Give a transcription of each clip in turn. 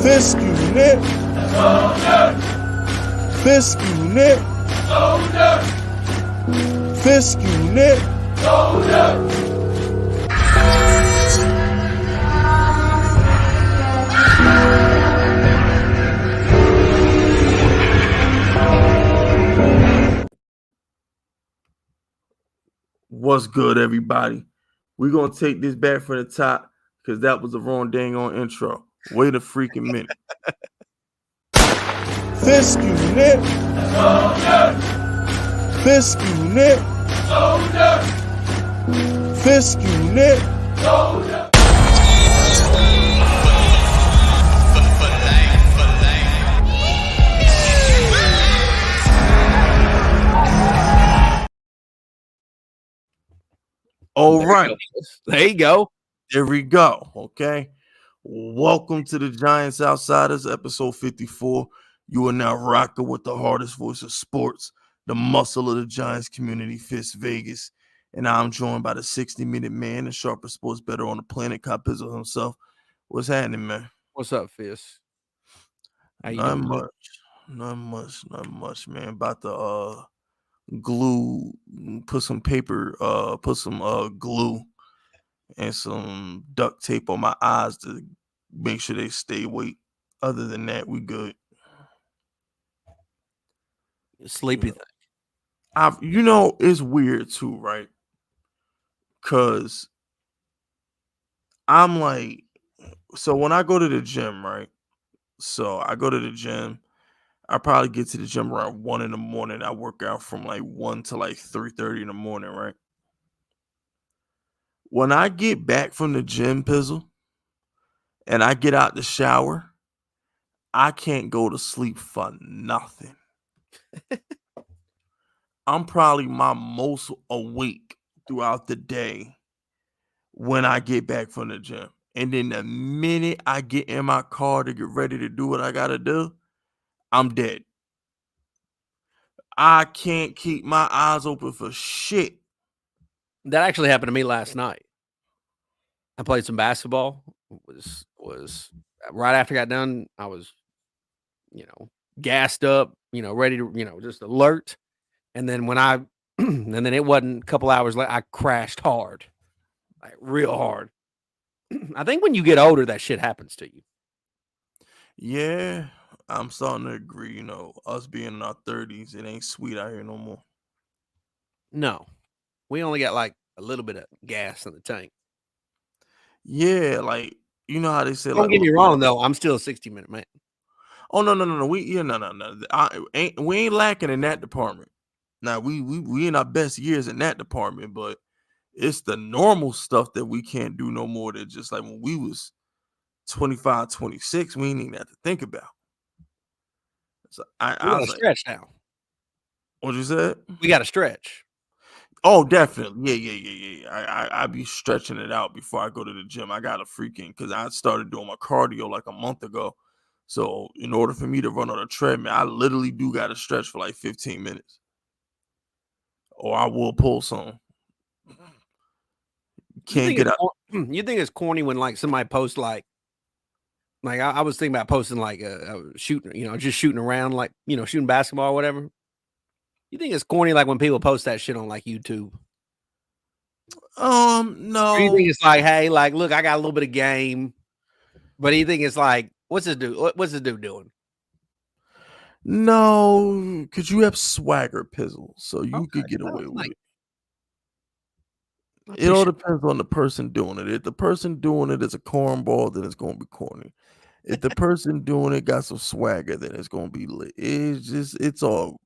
Fisk unit. Fisk unit. Fisk unit. What's good, everybody? We're going to take this back from the top because that was the wrong dang on intro. Wait a freaking minute. Fisk unit. Fisk unit. Fisk unit. All right. There you go. There we go. Okay. Welcome to the Giants Outsiders, episode 54. You are now rocking with the hardest voice of sports, the muscle of the Giants community, Fist Vegas. And I'm joined by the 60-minute man, the sharpest sports better on the planet, Cop Pizzle himself. What's happening, man? What's up, Fist? Not much, man. About to glue, put some paper, glue and some duct tape on my eyes to make sure they stay awake. Other than that, we good. Sleepy thing. It's weird too, right? Because I'm like, so when I go to the gym, right? So I go to the gym. I probably get to the gym around 1 in the morning. I work out from like 1 to like 3:30 in the morning, right? When I get back from the gym, Pizzle, and I get out the shower, I can't go to sleep for nothing. I'm probably my most awake throughout the day when I get back from the gym. And then the minute I get in my car to get ready to do what I got to do, I'm dead. I can't keep my eyes open for shit. That actually happened to me last night. I played some basketball. Was right after I got done, I was, gassed up, ready to, just alert. And then and then it wasn't a couple hours later, I crashed hard, like real hard. I think when you get older, that shit happens to you. Yeah, I'm starting to agree. Us being in our 30s, it ain't sweet out here no more. No, we only got like a little bit of gas in the tank. Yeah, like you know how they say. Don't get me wrong, though. I'm still a 60-minute man. Oh no. We ain't lacking in that department. Now we in our best years in that department, but it's the normal stuff that we can't do no more. Than just like when we was 25, 26, we ain't even have to think about. So I got to stretch now. What you said? We got to stretch. Oh, definitely. Yeah. I be stretching it out before I go to the gym. I got a because I started doing my cardio like a month ago. So in order for me to run on a treadmill, I literally do got to stretch for like 15 minutes. Or I will pull some. Can't get out. You think it's corny when like somebody posts like I was thinking about posting like shooting, just shooting around, like, shooting basketball or whatever. You think it's corny like when people post that shit on like YouTube? No. Or you think it's like, hey, like, look, I got a little bit of game. But you think it's like, what's this dude? What's this dude doing? No, because you have swagger, Pizzle, so you could get away with it. It all depends on the person doing it. If the person doing it is a cornball, then it's going to be corny. If the person doing it got some swagger, then it's going to be lit. It's all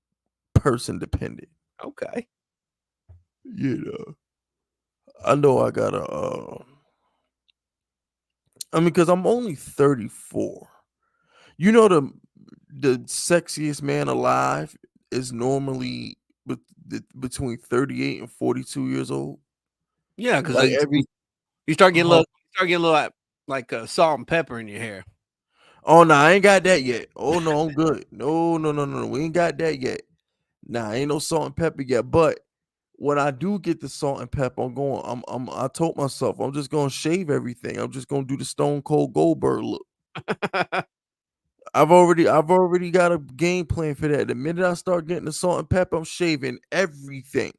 person dependent. Okay. I know I got because I'm only 34. The sexiest man alive is normally between 38 and 42 years old. Yeah, because like you start getting a little like salt and pepper in your hair. Oh no, I ain't got that yet. Oh no, I'm good. No, we ain't got that yet. Nah, ain't no salt and pepper yet. But when I do get the salt and pepper, I told myself I'm just gonna shave everything. I'm just gonna do the Stone Cold Goldberg look. I've already got a game plan for that. The minute I start getting the salt and pepper, I'm shaving everything.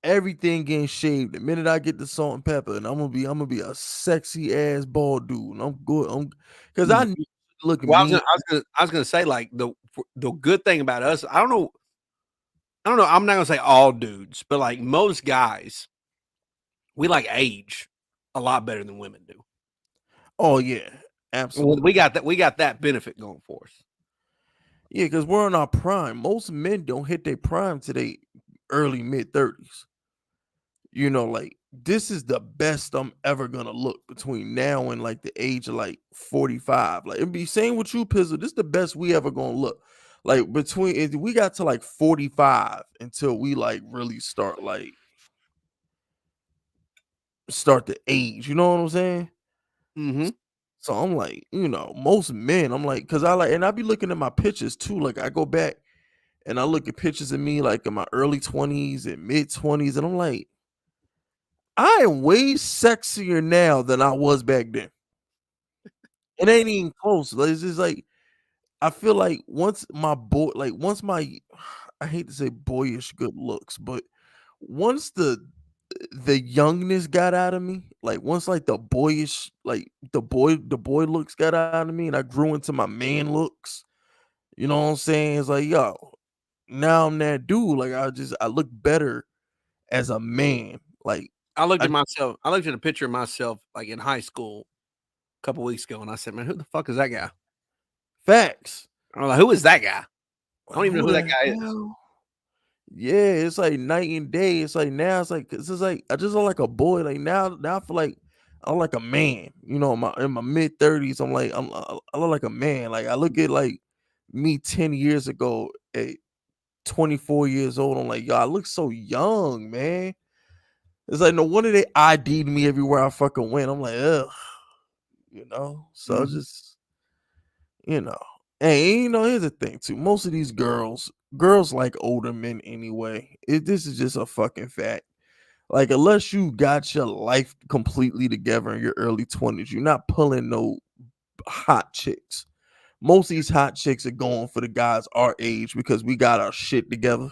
Everything getting shaved. The minute I get the salt and pepper, and I'm gonna be a sexy ass bald dude. And I'm good. Because I Mm. need to look Well, mean. I was gonna say like the good thing about us. I don't know. I'm not gonna say all dudes, but like most guys, we like age a lot better than women do. Oh yeah, absolutely. We got that. We got that benefit going for us. Yeah, because we're in our prime. Most men don't hit their prime to their early mid-30s. Like this is the best I'm ever gonna look between now and like the age of like 45. Like it'd be same with you, Pizzle. This is the best we ever gonna look. Like between if we got to like 45 until we like really start to age. You know what I'm saying? Mm-hmm. So I'm like, most men, I'm like, cause and I be looking at my pictures too. Like I go back and I look at pictures of me like in my early 20s and mid 20s, and I'm like, I am way sexier now than I was back then. It ain't even close. Like, it's just like I feel like once my I hate to say boyish good looks, but once the youngness got out of me, like once like the boyish, like the boy looks got out of me, and I grew into my man looks. You know what I'm saying? It's like, yo, now I'm that dude. Like I look better as a man. Like I looked I at myself. I looked at a picture of myself like in high school a couple weeks ago, and I said, "Man, who the fuck is that guy?" facts. I was like, "Who is that guy?" I don't Like even know who who that the guy is. hell? Yeah, it's like night and day. It's like now it's just like I just look like a boy. Like now I feel like I'm like a man. In my mid-30s, I look like a man. Like I look at like me 10 years ago at 24 years old. I'm like, yo, I look so young, man. It's like no wonder they ID'd me everywhere I fucking went. I'm like, ugh, So it's Mhm. just, you know. Hey, here's the thing too. Most of these girls like older men anyway. This is just a fucking fact. Like, unless you got your life completely together in your early 20s, you're not pulling no hot chicks. Most of these hot chicks are going for the guys our age because we got our shit together.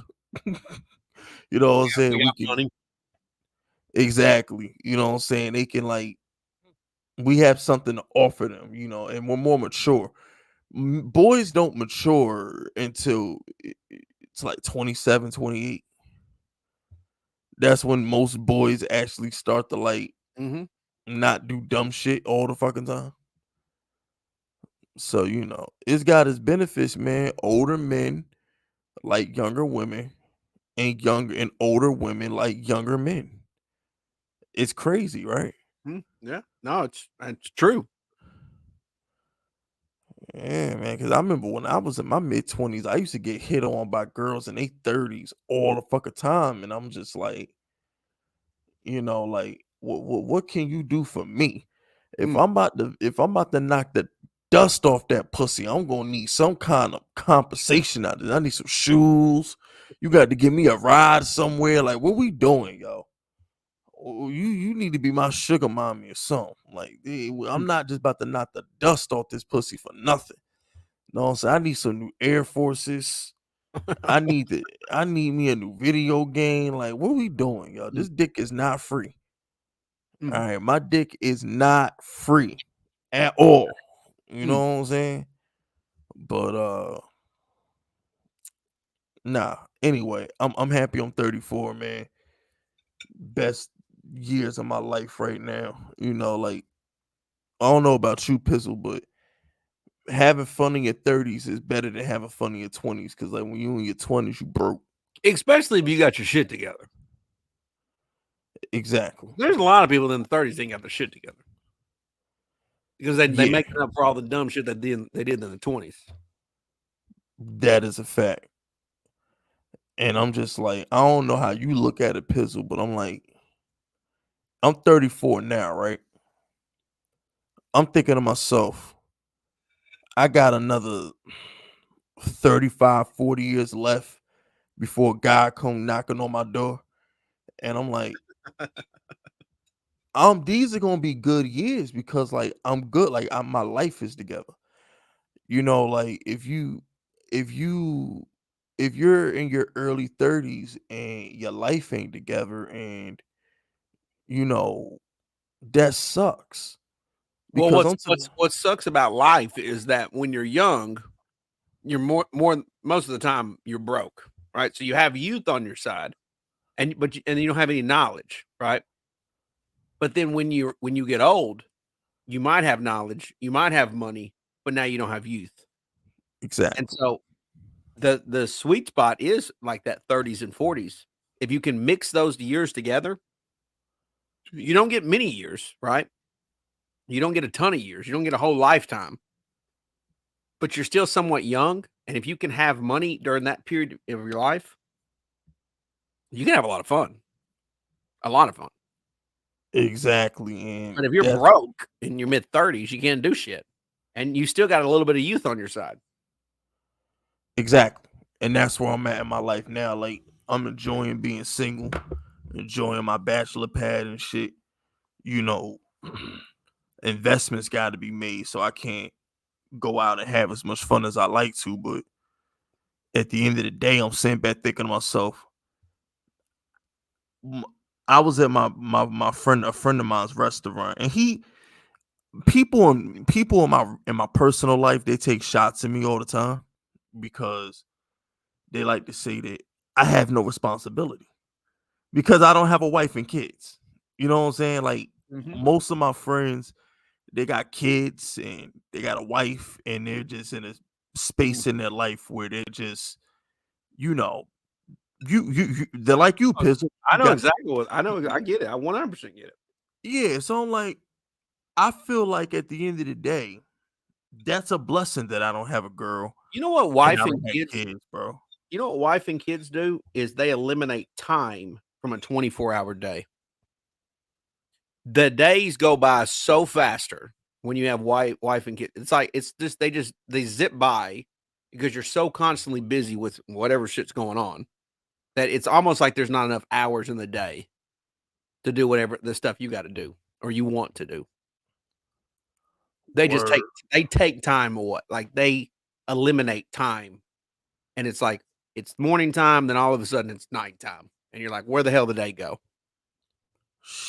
You know what I'm We saying? We got can money. exactly. You know what I'm saying? They can like we have something to offer them, and we're more mature. Boys don't mature until it's like 27, 28. That's when most boys actually start to like Mm-hmm. not do dumb shit all the fucking time. So, it's got its benefits, man. Older men like younger women, and older women like younger men. It's crazy, right? Yeah. No, it's true. Yeah, man. Because I remember when I was in my mid 20s, I used to get hit on by girls in their 30s all the fucking time, and I'm just like, like what can you do for me? If Mm. I'm about to knock the dust off that pussy, I'm gonna need some kind of compensation out of it. I need some shoes. You got to give me a ride somewhere. Like, what we doing, yo? You need to be my sugar mommy or something. Like, I'm Mm. not just about to knock the dust off this pussy for nothing. No, I'm saying I need some new Air Forces. I need me a new video game. Like, what we doing, yo? Mm. This dick is not free. All Mm. right, my dick is not free at all. You Mm. know what I'm saying? But nah. Anyway, I'm happy I'm 34, man. Best years of my life right now. Like I don't know about you, Pizzle, but having fun in your 30s is better than having fun in your 20s. Cause like when you in your 20s, you broke. Especially if you got your shit together. Exactly. There's a lot of people in the 30s that ain't got their shit together because they Yeah, making up for all the dumb shit they did in the 20s. that is a fact. And I'm just like, I don't know how you look at it, Pizzle, but I'm like, I'm 34 now, right? I'm thinking to myself, I got another 35, 40 years left before God come knocking on my door. And I'm like, these are gonna be good years because like I'm good. Like my life is together. You know, like if you if you're in your early 30s and your life ain't together and you know, that sucks. Well, Because I'm to what sucks about life is that when you're young, you're more most of the time you're broke, right? So you have youth on your side, and you don't have any knowledge, right? But then when you get old, you might have knowledge, you might have money, but now you don't have youth. And exactly. so the sweet spot is like that 30s and 40s. If you can mix those years together, you don't get many years, right? You don't get a ton of years. You don't get a whole lifetime, but you're still somewhat young. And if you can have money during that period of your life, you can have a lot of fun. A lot of fun. Exactly. But And if you're that's broke in your mid 30s, you can't do shit. And you still got a little bit of youth on your side. exactly. And that's where I'm at in my life now. Like I'm enjoying being single, enjoying my bachelor pad and shit. You know, investments got to be made, so I can't go out and have as much fun as I like to. But at the end of the day, I'm sitting back thinking to myself, m- I was at my friend a friend of mine's restaurant, and he people in my personal life they take shots at me all the time because they like to say that I have no responsibility because I don't have a wife and kids. You know what I'm saying? Like Mhm. most of my friends, they got kids and they got a wife, and they're just in a space in their life where they're just, you know, they're like you, Pizzle. I You know got exactly what I know. I get it. I 100% get it. yeah. So I'm like, I feel like at the end of the day, that's a blessing that I don't have a girl You know what and I wife and don't have kids kids, bro. You know what wife and kids do is they eliminate time from a 24-hour day. The days go by so faster when you have wife and kids. It's like it's just they zip by because you're so constantly busy with whatever shit's going on that it's almost like there's not enough hours in the day to do whatever the stuff you got to do or you want to do. They just Word. take time away. Like they eliminate time. And it's like it's morning time, then all of a sudden it's nighttime. And you're like, where the hell did the day go?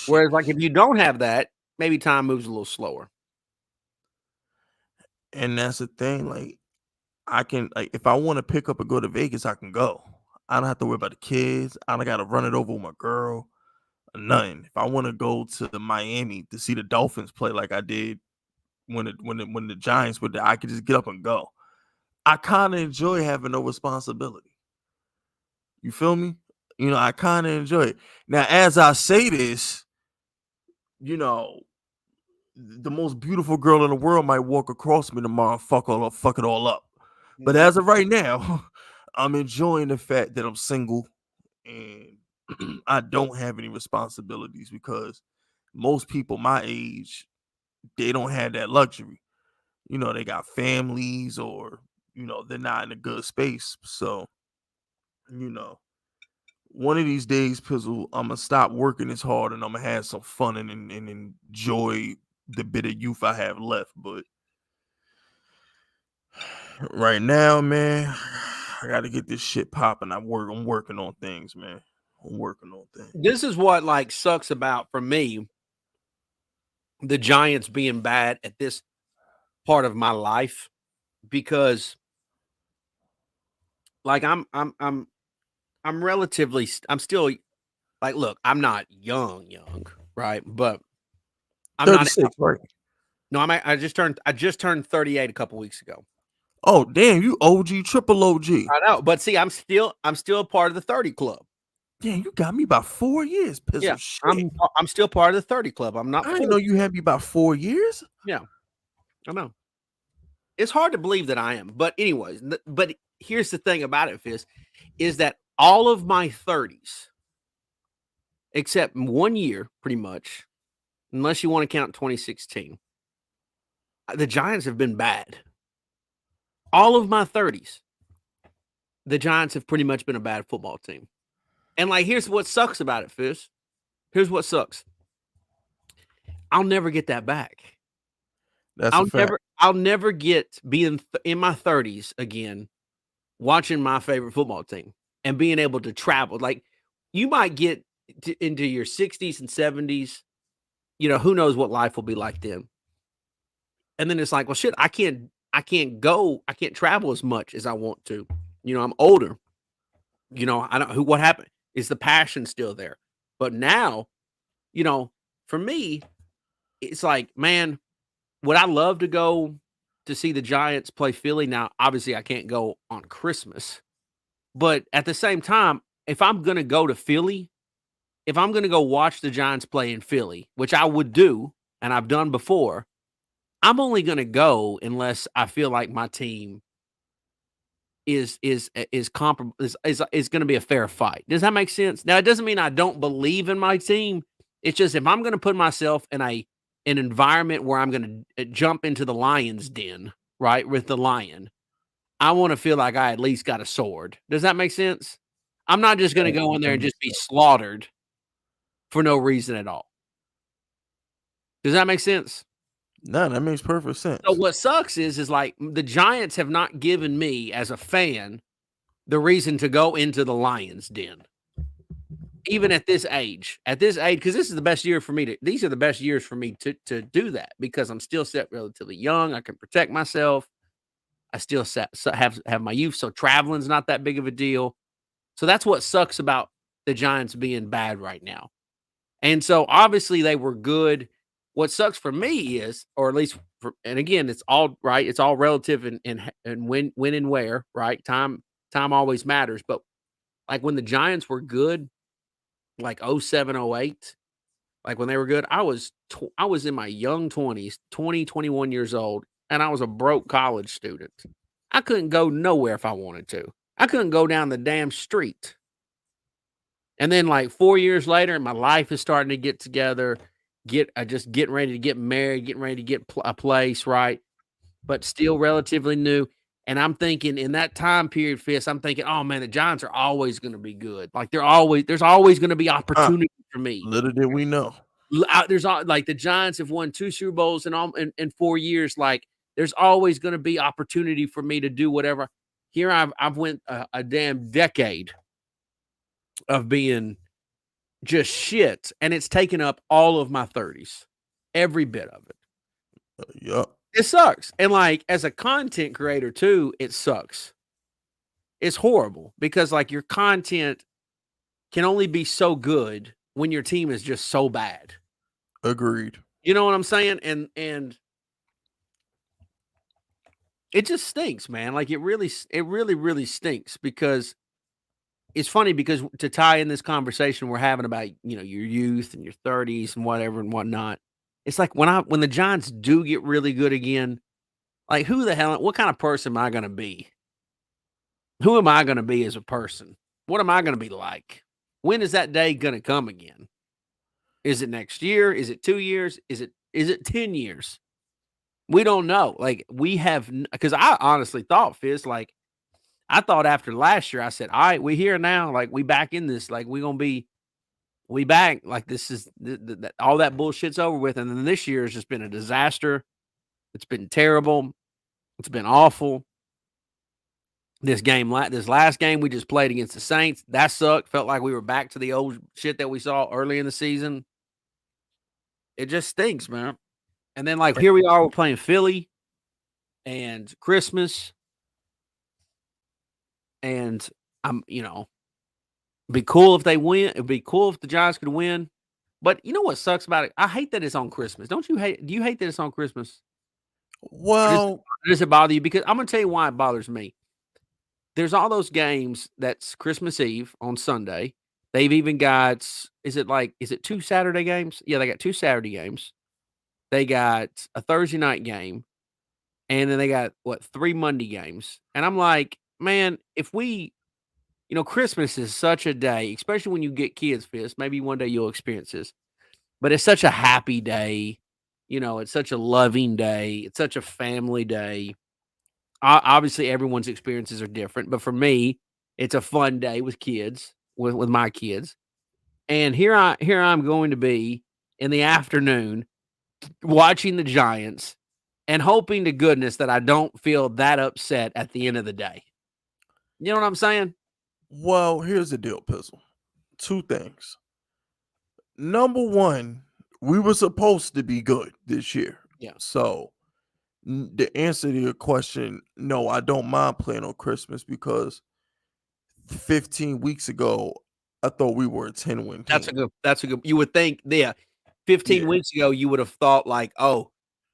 Whereas, like, if Sheesh. you don't have that, maybe time moves a little slower. And that's the thing. Like, I can, like, if I want to pick up and go to Vegas, I can go. I don't have to worry about the kids. I don't got to run it over with my girl. Nothing. If I want to go to Miami to see the Dolphins play like I did when the Giants were there, I could just get up and go. I kind of enjoy having no responsibility. You feel me? You know, I kind of enjoy it. Now, as I say this, you know, the most beautiful girl in the world might walk across me tomorrow and fuck it all up. But Mhm. as of right now, I'm enjoying the fact that I'm single and I don't have any responsibilities because most people my age, they don't have that luxury. You know, they got families or, you know, they're not in a good space. So, you know, one of these days, Pizzle, I'm gonna stop working as hard and I'm gonna have some fun and enjoy the bit of youth I have left. But right now, man, I gotta get this shit popping. I'm working on things, man. I'm working on things. This is what like sucks about for me the Giants being bad at this part of my life because like I'm relatively I'm still like look I'm not young right but I'm not 36, right? no I just turned 38 a couple weeks ago. Oh, damn, you OG, triple OG. I know, but see I'm still a part of the 30 club. Damn, you got me about 4 years, Yeah, Pizzle. Shit. I'm still part of the 30 club. I'm not I didn't 40. know you had me about 4 years. Yeah, I know. It's hard to believe that I am, but anyways, but here's the thing about it, Fizz, is that all of my 30s, except 1 year, pretty much, unless you want to count 2016, the Giants have been bad. All of my 30s, the Giants have pretty much been a bad football team. And like, here's what sucks about it, Fizz. Here's what sucks. I'll never get that back. That's a fact. I'll never get being in my 30s again, watching my favorite football team and being able to travel. Like, you might get into your 60s and 70s, who knows what life will be like then. And then it's like, well, shit, I can't travel as much as I want to. I'm older. What happened? Is the passion still there? But now, for me, it's like, man, would I love to go to see the Giants play Philly? Now, obviously, I can't go on Christmas. But at the same time, if I'm going to go to Philly, if I'm going to go watch the Giants play in Philly, which I would do, and I've done before, I'm only going to go unless I feel like my team is comparable, is going to be a fair fight. Does that make sense? Now, it doesn't mean I don't believe in my team. It's just, if I'm going to put myself in an environment where I'm going to jump into the lion's den, right, with the lion, I want to feel like I at least got a sword. Does that make sense? I'm not just going to go in there and just be slaughtered for no reason at all. Does that make sense? No, that makes perfect sense. So what sucks is like, the Giants have not given me, as a fan, the reason to go into the lion's den. Even at this age, because this is the best year for me these are the best years for me to do that, because I'm still set relatively young. I can protect myself. I still have my youth, so traveling's not that big of a deal. So that's what sucks about the Giants being bad right now. And so obviously they were good. What sucks for me is, or at least, and again, it's all right. It's all relative and when and where, right? Time always matters. But like, when the Giants were good, like 07, 08, like when they were good, I was in my young 20s, 20, 21 years old, and I was a broke college student. I couldn't go nowhere if I wanted to. I couldn't go down the damn street. And then, like, 4 years later, my life is starting to get together. Just getting ready to get married, getting ready to get a place, right? But still relatively new. And I'm thinking, in that time period, Fist, I'm thinking, oh man, the Giants are always going to be good. Like, there's always going to be opportunity for me. Little did we know. There's like, the Giants have won 2 Super Bowls in 4 years. Like, there's always going to be opportunity for me to do whatever. Here I've went a damn decade of being just shit, and it's taken up all of my 30s, every bit of it. Yep. It sucks. And like, as a content creator too, it sucks. It's horrible, because like, your content can only be so good when your team is just so bad. Agreed. You know what I'm saying? And it just stinks, man. Like, it really, really stinks, because it's funny, because to tie in this conversation we're having about, your youth and your 30s and whatever and whatnot, it's like, when the Giants do get really good again, like, what kind of person am I going to be? Who am I going to be as a person? What am I going to be like? When is that day going to come again? Is it next year? Is it 2 years? Is it 10 years? We don't know. Like, because I honestly thought, Fizz, like, I thought after last year, I said, all right, we here now. Like, we back in this. Like, we back. Like, this is all that bullshit's over with. And then this year has just been a disaster. It's been terrible. It's been awful. This last game we just played against the Saints, that sucked. Felt like we were back to the old shit that we saw early in the season. It just stinks, man. And then, like, here we are, we're playing Philly and Christmas. And I'm, be cool if they win. It'd be cool if the Giants could win. But you know what sucks about it? I hate that it's on Christmas. Do you hate that it's on Christmas? Well, does it bother you? Because I'm going to tell you why it bothers me. There's all those games that's Christmas Eve on Sunday. They've even got, is it 2 Saturday games? Yeah, they got 2 Saturday games. They got a Thursday night game. And then they got, 3 Monday games. And I'm like, man, if we, Christmas is such a day, especially when you get kids, Fist. Maybe one day you'll experience this. But it's such a happy day. It's such a loving day. It's such a family day. Obviously, everyone's experiences are different. But for me, it's a fun day with kids, with my kids. And here I'm going to be in the afternoon watching the Giants and hoping to goodness that I don't feel that upset at the end of the day. You know what I'm saying? Well, here's the deal, Pizzle. Two things. Number one, we were supposed to be good this year. Yeah. So the answer to your question, no, I don't mind playing on Christmas because 15 weeks ago, I thought we were a 10-win team. That's a good you would think, yeah, 15 Yeah, weeks ago, you would have thought like, oh,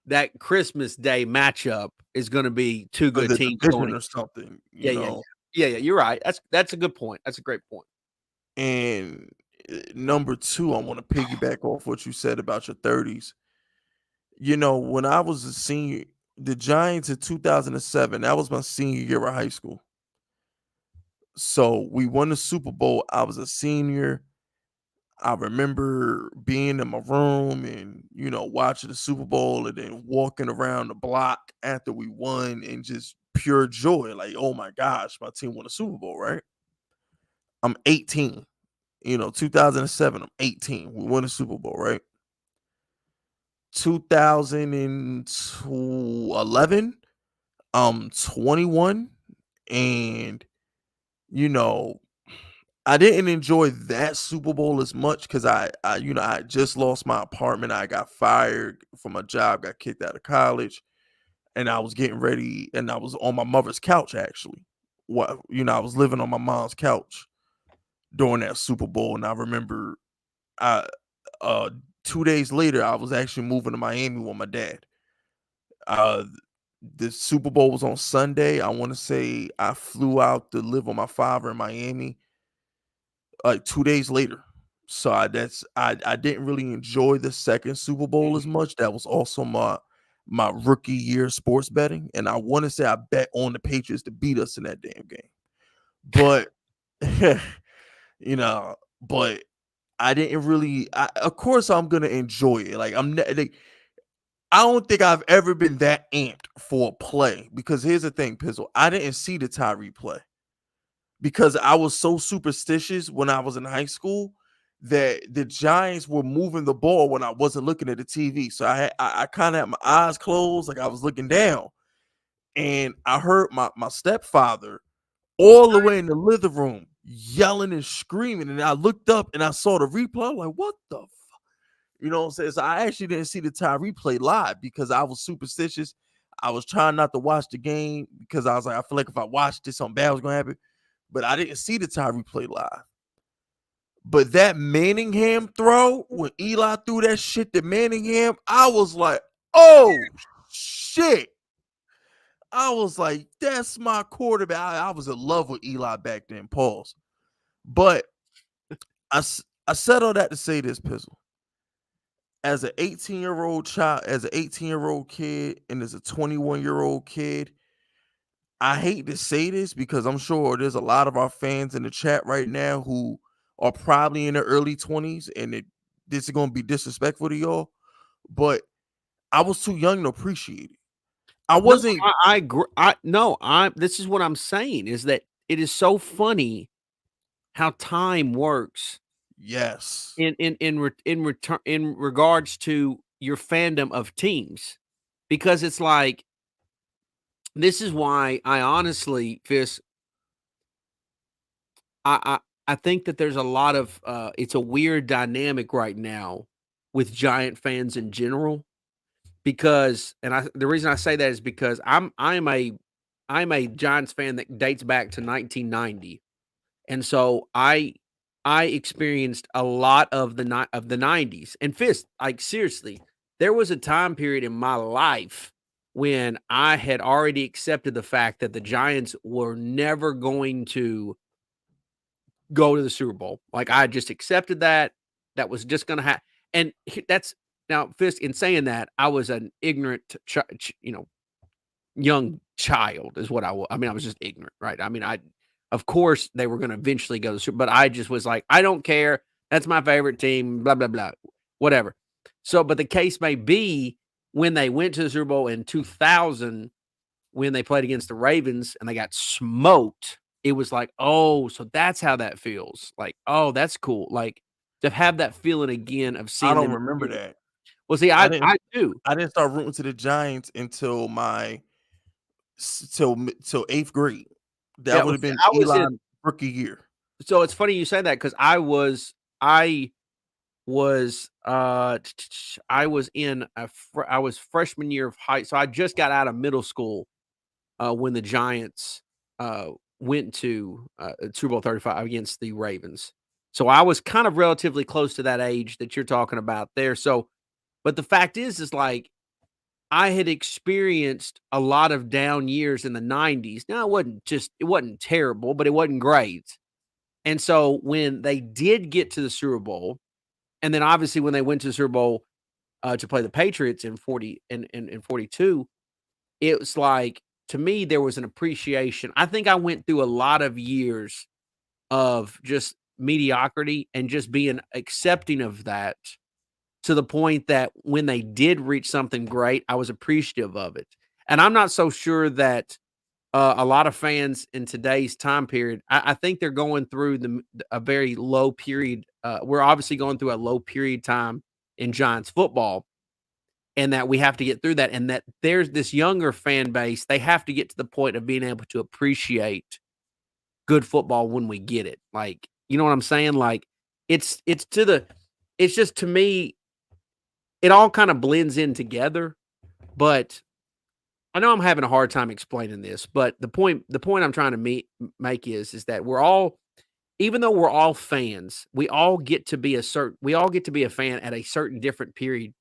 that Christmas Day matchup is gonna be two for good the teams going division or against. something, Yeah, you yeah, yeah. know. Yeah, yeah, you're right. That's a good point. That's a great point. And number two, I want to piggyback off what you said about your 30s. You know, when I was a senior, the Giants in 2007, that was my senior year of high school. So we won the Super Bowl. I was a senior. I remember being in my room and, watching the Super Bowl and then walking around the block after we won and just pure joy. Like, oh my gosh, my team won a Super Bowl, right? I'm 18. 2007, I'm 18. We won the Super Bowl, right? 2011, I'm 21. And, you know, I didn't enjoy that Super Bowl as much because I just lost my apartment. I got fired from a job, got kicked out of college, and I was getting ready, and I was on my mother's couch actually. I was living on my mom's couch during that Super Bowl, and I remember, I 2 days later, I was actually moving to Miami with my dad. Uh, the Super Bowl was on Sunday. I want to say I flew out to live with my father in Miami like 2 days later. So I didn't really enjoy the second Super Bowl as Mhm. much. That was also my rookie year sports betting, and I want to say I bet on the Patriots to beat us in that damn game. But but I didn't really. Of course, I'm gonna enjoy it. Like I don't think I've ever been that amped for a play because here's the thing, Pizzle. I didn't see the Tyree play because I was so superstitious when I was in high school that the Giants were moving the ball when I wasn't looking at the TV. So I kind of had my eyes closed, like I was looking down, and I heard my stepfather all the way in the living room yelling and screaming, and I looked up and I saw the replay. I'm like, what the you know what I'm saying? So I actually didn't see the Tyree play live because I was superstitious. I was trying not to watch the game because I was like, I feel like if I watched this, something bad was gonna happen. But I didn't see the Tyree play live. But that Manningham throw, when Eli threw that shit to Manningham, I was like, oh shit. I was like, that's my quarterback. I was in love with Eli back then, pause. But I said all that to say this, Pizzle. As an 18-year-old child, as an 18-year-old kid, and as a 21-year-old kid, I hate to say this because I'm sure there's a lot of our fans in the chat right now who are probably in their early 20s, and this is going to be disrespectful to y'all, but I was too young to appreciate it. I No, wasn't. I agree. I this is what I'm saying is that it is so funny how time works Yes. in return in regards to your fandom of teams, because it's like this is why I honestly, Fist, I think that there's a lot of it's a weird dynamic right now with Giant fans in general because the reason I say that is because I'm a Giants fan that dates back to 1990. And so I experienced a lot of the 90s. And Fist, like seriously, there was a time period in my life when I had already accepted the fact that the Giants were never going to go to the Super Bowl. Like I just accepted that was just going to happen. And that's now Fist, in saying that, I was an ignorant young child is what I was. I mean, I was just ignorant, right? I mean, of course, they were going to eventually go to the Super, but I just was like, I don't care. That's my favorite team. Blah blah blah, whatever. So, but the case may be when they went to the Super Bowl in 2000, when they played against the Ravens and they got smoked. It was like, oh, so that's how that feels. Like, oh, that's cool. Like to have that feeling again of I seeing don't them. remember that. Well, see, I do. I didn't start rooting to the Giants until till 8th grade. That Yeah, would well, have see, been I was Eli in. rookie year. So it's funny you say that because I was in I was freshman year of high. So I just got out of middle school when the Giants went to Super Bowl 35 against the Ravens. So I was kind of relatively close to that age that you're talking about there. So, but the fact is like I had experienced a lot of down years in the 90s. Now, it wasn't terrible, but it wasn't great. And so when they did get to the Super Bowl, and then obviously when they went to the Super Bowl to play the Patriots in 42, it was like, to me, there was an appreciation. I think I went through a lot of years of just mediocrity and just being accepting of that, to the point that when they did reach something great, I was appreciative of it. And I'm not so sure that a lot of fans in today's time period, I think they're going through a very low period. We're obviously going through a low period time in Giants football, and that we have to get through that. And that there's this younger fan base, they have to get to the point of being able to appreciate good football when we get it. Like, you know what I'm saying? Like, it's just, to me, it all kind of blends in together. But I know I'm having a hard time explaining this, but the point I'm trying to make is that we're all, even though we're all fans, we all get to be a fan at a certain different period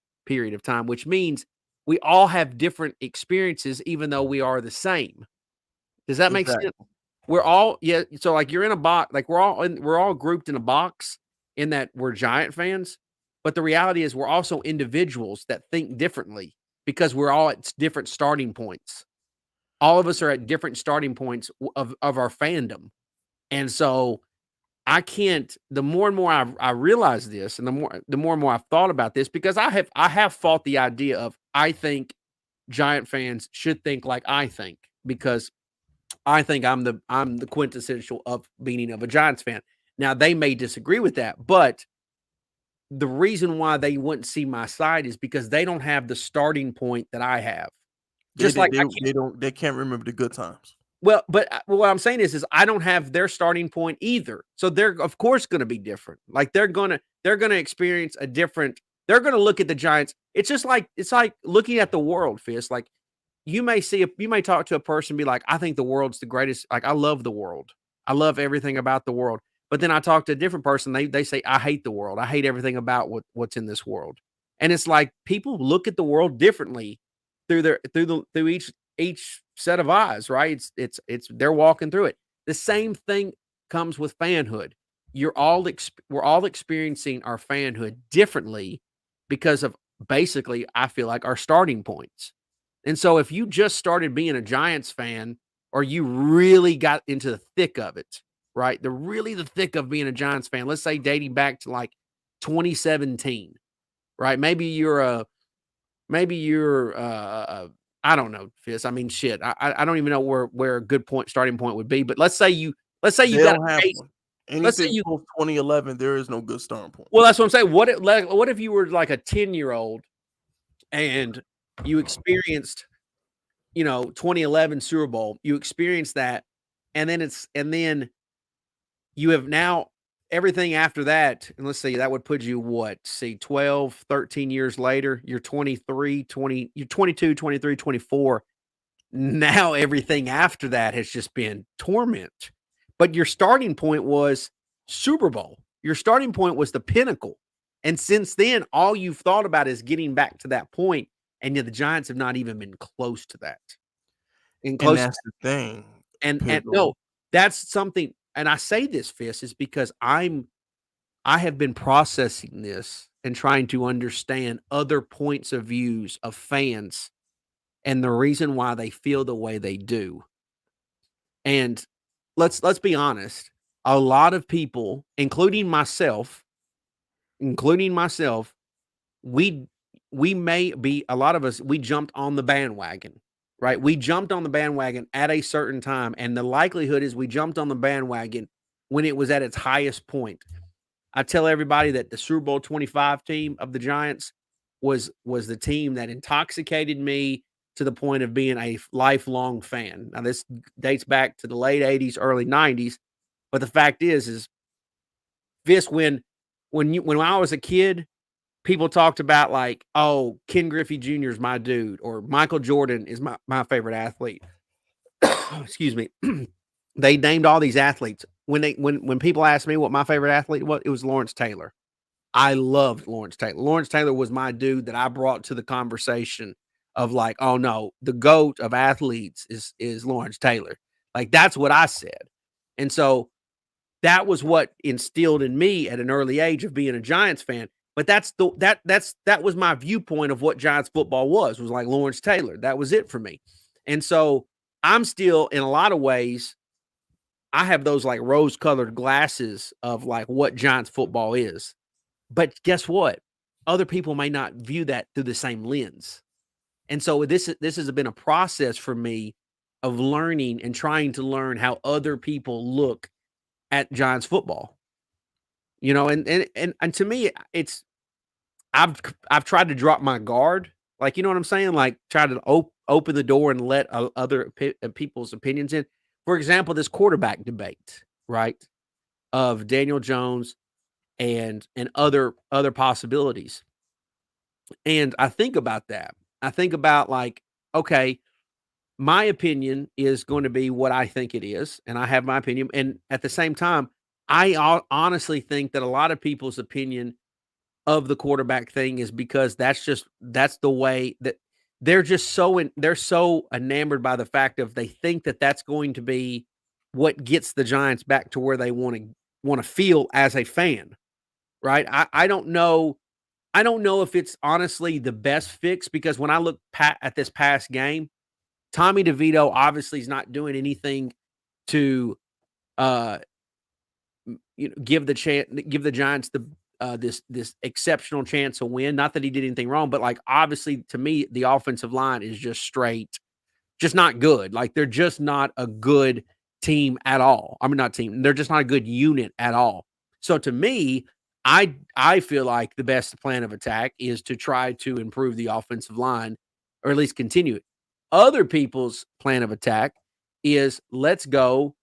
of time, which means we all have different experiences, even though we are the same. Does that make sense? We're all, yeah. So like you're in a box, like we're all grouped in a box in that we're Giant fans, but the reality is we're also individuals that think differently because we're all at different starting points. All of us are at different starting points of our fandom. And so I can't, the more and more I realize this, and the more and more I've thought about this, because I have fought the idea of, I think Giant fans should think like I think, because I think I'm the quintessential of meaning of a Giants fan. Now they may disagree with that, but the reason why they wouldn't see my side is because they don't have the starting point that I have. They can't remember the good times. Well, but what I'm saying is I don't have their starting point either. So they're of course going to be different. Like they're going to experience a different. They're going to look at the Giants. It's like looking at the world, Fist. Like you may talk to a person and be like, I think the world's the greatest. Like I love the world. I love everything about the world. But then I talk to a different person. They say, I hate the world. I hate everything about what's in this world. And it's like people look at the world differently through each set of eyes, right? It's they're walking through it. The same thing comes with fanhood. We're all experiencing our fanhood differently because of basically, I feel like, our starting points. And so if you just started being a Giants fan, or you really got into the thick of it, right? The thick of being a Giants fan, let's say dating back to like 2017, right? Maybe you're I don't know, Fizz. I mean, shit. I don't even know where a good starting point would be. But let's say you got don't have one. Anything post 2011, there is no good starting point. Well, that's what I'm saying. What if you were like a 10-year-old and you experienced, 2011 Super Bowl, you experienced that, and then you have now everything after that, and let's see, that would put you 12, 13 years later, you're 23, 20, you're 22, 23, 24. Now everything after that has just been torment. But your starting point was Super Bowl. Your starting point was the pinnacle. And since then, all you've thought about is getting back to that point, and yet the Giants have not even been close to that. And that's the thing. And no, that's something. And I say this, Fist, is because I have been processing this and trying to understand other points of views of fans and the reason why they feel the way they do. And let's be honest, a lot of people, including myself, we may be, a lot of us, we jumped on the bandwagon. Right? We jumped on the bandwagon at a certain time, and the likelihood is we jumped on the bandwagon when it was at its highest point. I tell everybody that the Super Bowl 25 team of the Giants, was the team that intoxicated me to the point of being a lifelong fan. Now, this dates back to the late 80s, early 90s. But the fact is Fisk, when I was a kid, people talked about like, oh, Ken Griffey Jr. is my dude, or Michael Jordan is my favorite athlete. Excuse me. They named all these athletes. When people asked me what my favorite athlete was, it was Lawrence Taylor. I loved Lawrence Taylor. Lawrence Taylor was my dude that I brought to the conversation of like, oh no, the GOAT of athletes is Lawrence Taylor. Like, that's what I said. And so that was what instilled in me at an early age of being a Giants fan. But that was my viewpoint of what Giants football was like Lawrence Taylor. That was it for me. And so I'm still, in a lot of ways, I have those like rose-colored glasses of like what Giants football is. But guess what? Other people may not view that through the same lens. And so this has been a process for me of learning and trying to learn how other people look at Giants football. You know, and to me, it's I've tried to drop my guard. Like, you know what I'm saying? Like, try to open the door and let other people's opinions in. For example, this quarterback debate, right, of Daniel Jones and other possibilities. And I think about that. I think about like, okay, my opinion is going to be what I think it is, and I have my opinion. And at the same time, I honestly think that a lot of people's opinion of the quarterback thing is because that's the way that they're so enamored by the fact of they think that that's going to be what gets the Giants back to where they want to feel as a fan, right? I don't know if it's honestly the best fix, because when I look at this past game, Tommy DeVito obviously is not doing anything to give the Giants this exceptional chance to win. Not that he did anything wrong, but like, obviously to me, the offensive line is just not good. Like, they're just not a good team at all. I mean, not team. They're just not a good unit at all. So to me, I feel like the best plan of attack is to try to improve the offensive line, or at least continue it. Other people's plan of attack is let's go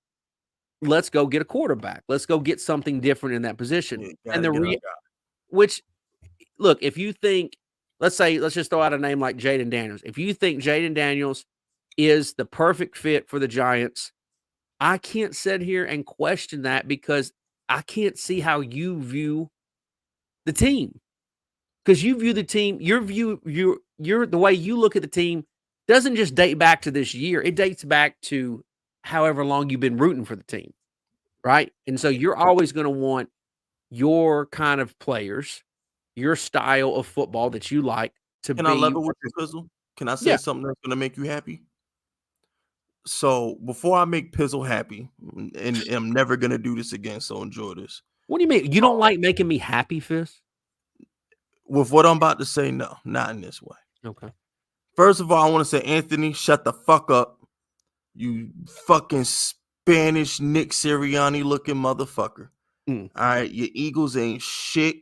get a quarterback. Let's go get something different in that position. Which, look, if you think, let's just throw out a name like Jayden Daniels. If you think Jayden Daniels is the perfect fit for the Giants, I can't sit here and question that, because I can't see how you view the team. Because you view the team, your the way you look at the team doesn't just date back to this year. It dates back to however long you've been rooting for the team, right? And so you're always going to want your kind of players, your style of football that you like to be. Can I level with you, Pizzle? Can I say something that's going to make you happy? So before I make Pizzle happy, and I'm never going to do this again, so enjoy this. What do you mean? You don't like making me happy, Fizz? With what I'm about to say, no, not in this way. Okay. First of all, I want to say, Anthony, shut the fuck up. You fucking Spanish Nick Sirianni looking motherfucker. All right, your Eagles ain't shit.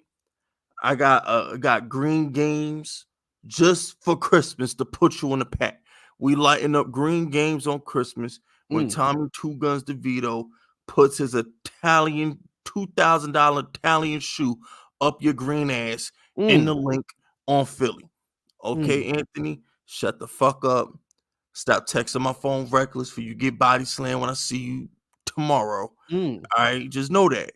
I got green games just for Christmas to put you in the pack. We lighten up green games on Christmas when Tommy Two Guns DeVito puts his Italian $2,000 Italian shoe up your green ass in the link on Philly. Okay, Anthony, shut the fuck up. Stop texting my phone reckless for you get body slammed when I see you tomorrow. All right, just know that.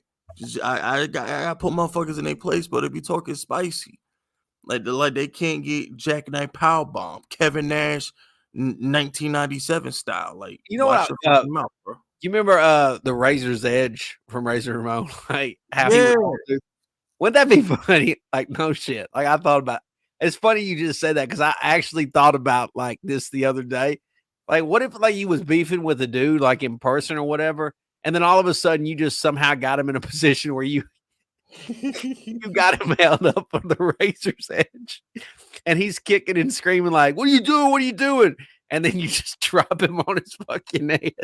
I got put motherfuckers in their place, but if you talking spicy, like they can't get jackknife power bomb, Kevin Nash, 1997 style. Like, you know watch what? your fucking mouth, bro. You remember the Razor's Edge from Razor Ramon? Like, how he would, wouldn't that be funny? Like, no shit. Like, I thought about. It's funny you just said that, because I actually thought about like this the other day. Like, what if like you was beefing with a dude like in person or whatever, and then all of a sudden you just somehow got him in a position where you got him held up on the Razor's Edge, and he's kicking and screaming like, "What are you doing? What are you doing?" And then you just drop him on his fucking head.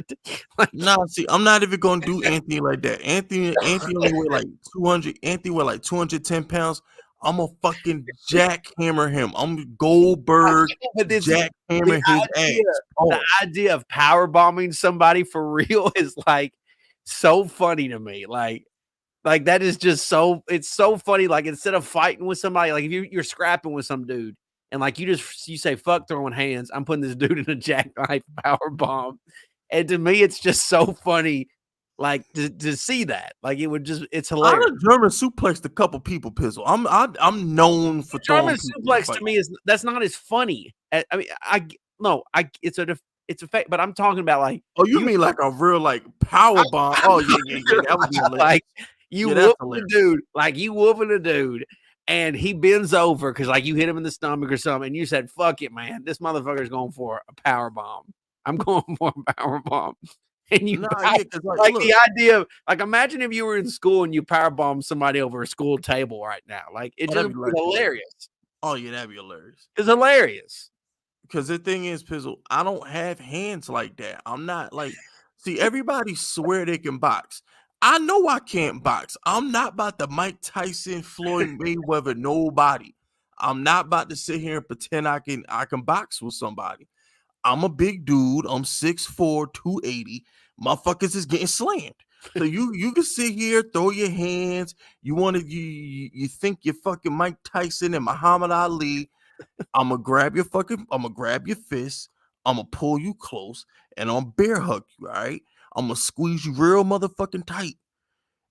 Like, no, see, I'm not even gonna do Anthony like that. Anthony only weigh like 200. Anthony weigh like 210 pounds. I'm a fucking jackhammer him. I'm Goldberg But this jackhammer his idea, ass. the idea of power bombing somebody for real is like so funny to me. Like that is just so it's so funny. Like instead of fighting with somebody, like if you're scrapping with some dude and like you say fuck throwing hands, I'm putting this dude in a jackknife power bomb. And to me, it's just so funny, like to see that. Like it's I hilarious. done German suplexed a couple people, Pizzle. I'm known for throwing German people suplex to me that's not as funny. I mean, it's a fact, but I'm talking about like Oh, you mean like a real like power bomb? Oh yeah. That would be hilarious. like you Yeah, that's whooping a dude, and he bends over because like you hit him in the stomach or something, and you said, "Fuck it, man, this motherfucker's going for a power bomb. I'm going for a power bomb." And you because like look, the idea of like imagine if you were in school and you power bomb somebody over a school table right now. Like it just would be hilarious. Oh yeah, that'd be hilarious. It's hilarious. Because the thing is, Pizzle, I don't have hands like that. I'm not like, see, everybody swear they can box. I know I can't box. I'm not about to Mike Tyson, Floyd Mayweather, nobody. I'm not about to sit here and pretend I can box with somebody. I'm a big dude. I'm 6'4", 280. Motherfuckers is getting slammed. So you can sit here, throw your hands. You think you're fucking Mike Tyson and Muhammad Ali. I'm gonna grab your fist. I'm gonna pull you close and I'm bear hug you. All right. I'm gonna squeeze you real motherfucking tight.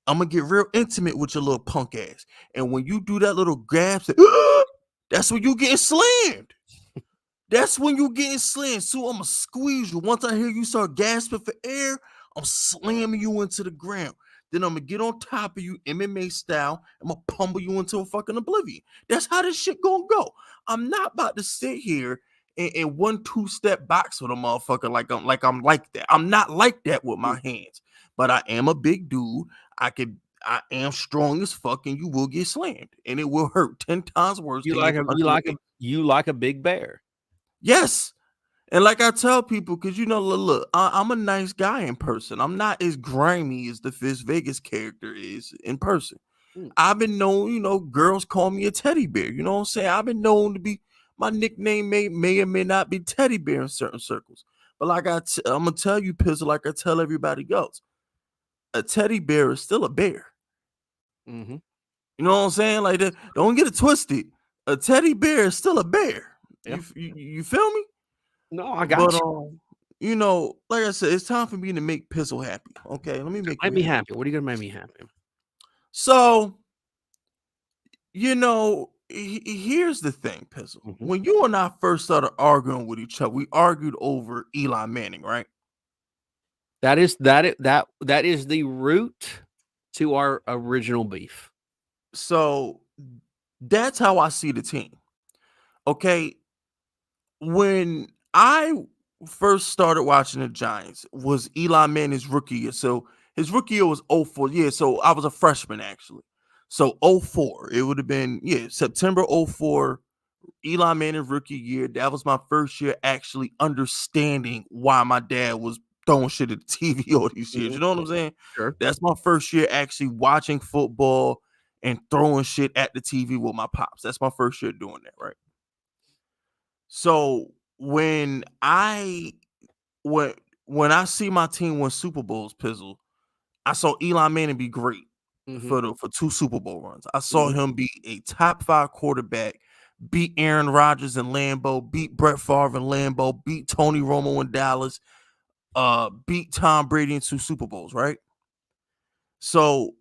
I'm gonna get real intimate with your little punk ass. And when you do that little grab, that's when you getting slammed. That's when you getting slammed. So I'm gonna squeeze you. Once I hear you start gasping for air, I'm slamming you into the ground. Then I'm gonna get on top of you, MMA style. I'm gonna pummel you into a fucking oblivion. That's how this shit gonna go. I'm not about to sit here and 1-2 step box with a motherfucker I'm like that. I'm not like that with my hands. But I am a big dude. I am strong as fuck, and you will get slammed, and it will hurt 10 times worse You than like getting a punched you in the like a face. you like a big bear. Yes. And like I tell people, because look, I'm a nice guy in person. I'm not as grimy as the Fizz Vegas character is in person. Mm. I've been known, girls call me a teddy bear. You know what I'm saying? I've been known to be, my nickname may or may not be teddy bear in certain circles. But like I'm gonna tell you, Pizzle, like I tell everybody else, a teddy bear is still a bear. Mm-hmm. You know what I'm saying? Like, don't get it twisted. A teddy bear is still a bear. Yeah. You feel me? No, I got But you. like I said, it's time for me to make Pizzle happy. Okay, let me make you Make me happy. happy. What are you gonna make me happy? So, here's the thing, Pizzle. Mm-hmm. When you and I first started arguing with each other, we argued over Eli Manning, right? That is the root to our original beef. So that's how I see the team. Okay. When I first started watching the Giants was Eli Manning's rookie year. So his rookie year was 04. Yeah, so I was a freshman actually. So 04. It would have been, September 04, Eli Manning's rookie year. That was my first year actually understanding why my dad was throwing shit at the TV all these years. You know what I'm saying? Sure. That's my first year actually watching football and throwing shit at the TV with my pops. That's my first year doing that, right? So when when I see my team win Super Bowls, Pizzle, I saw Eli Manning be great Mm-hmm. for 2 Super Bowl runs. I saw Mm-hmm. him be a top 5 quarterback, beat Aaron Rodgers in Lambeau, beat Brett Favre in Lambeau, beat Tony Romo in Dallas, beat Tom Brady in 2 Super Bowls, right? So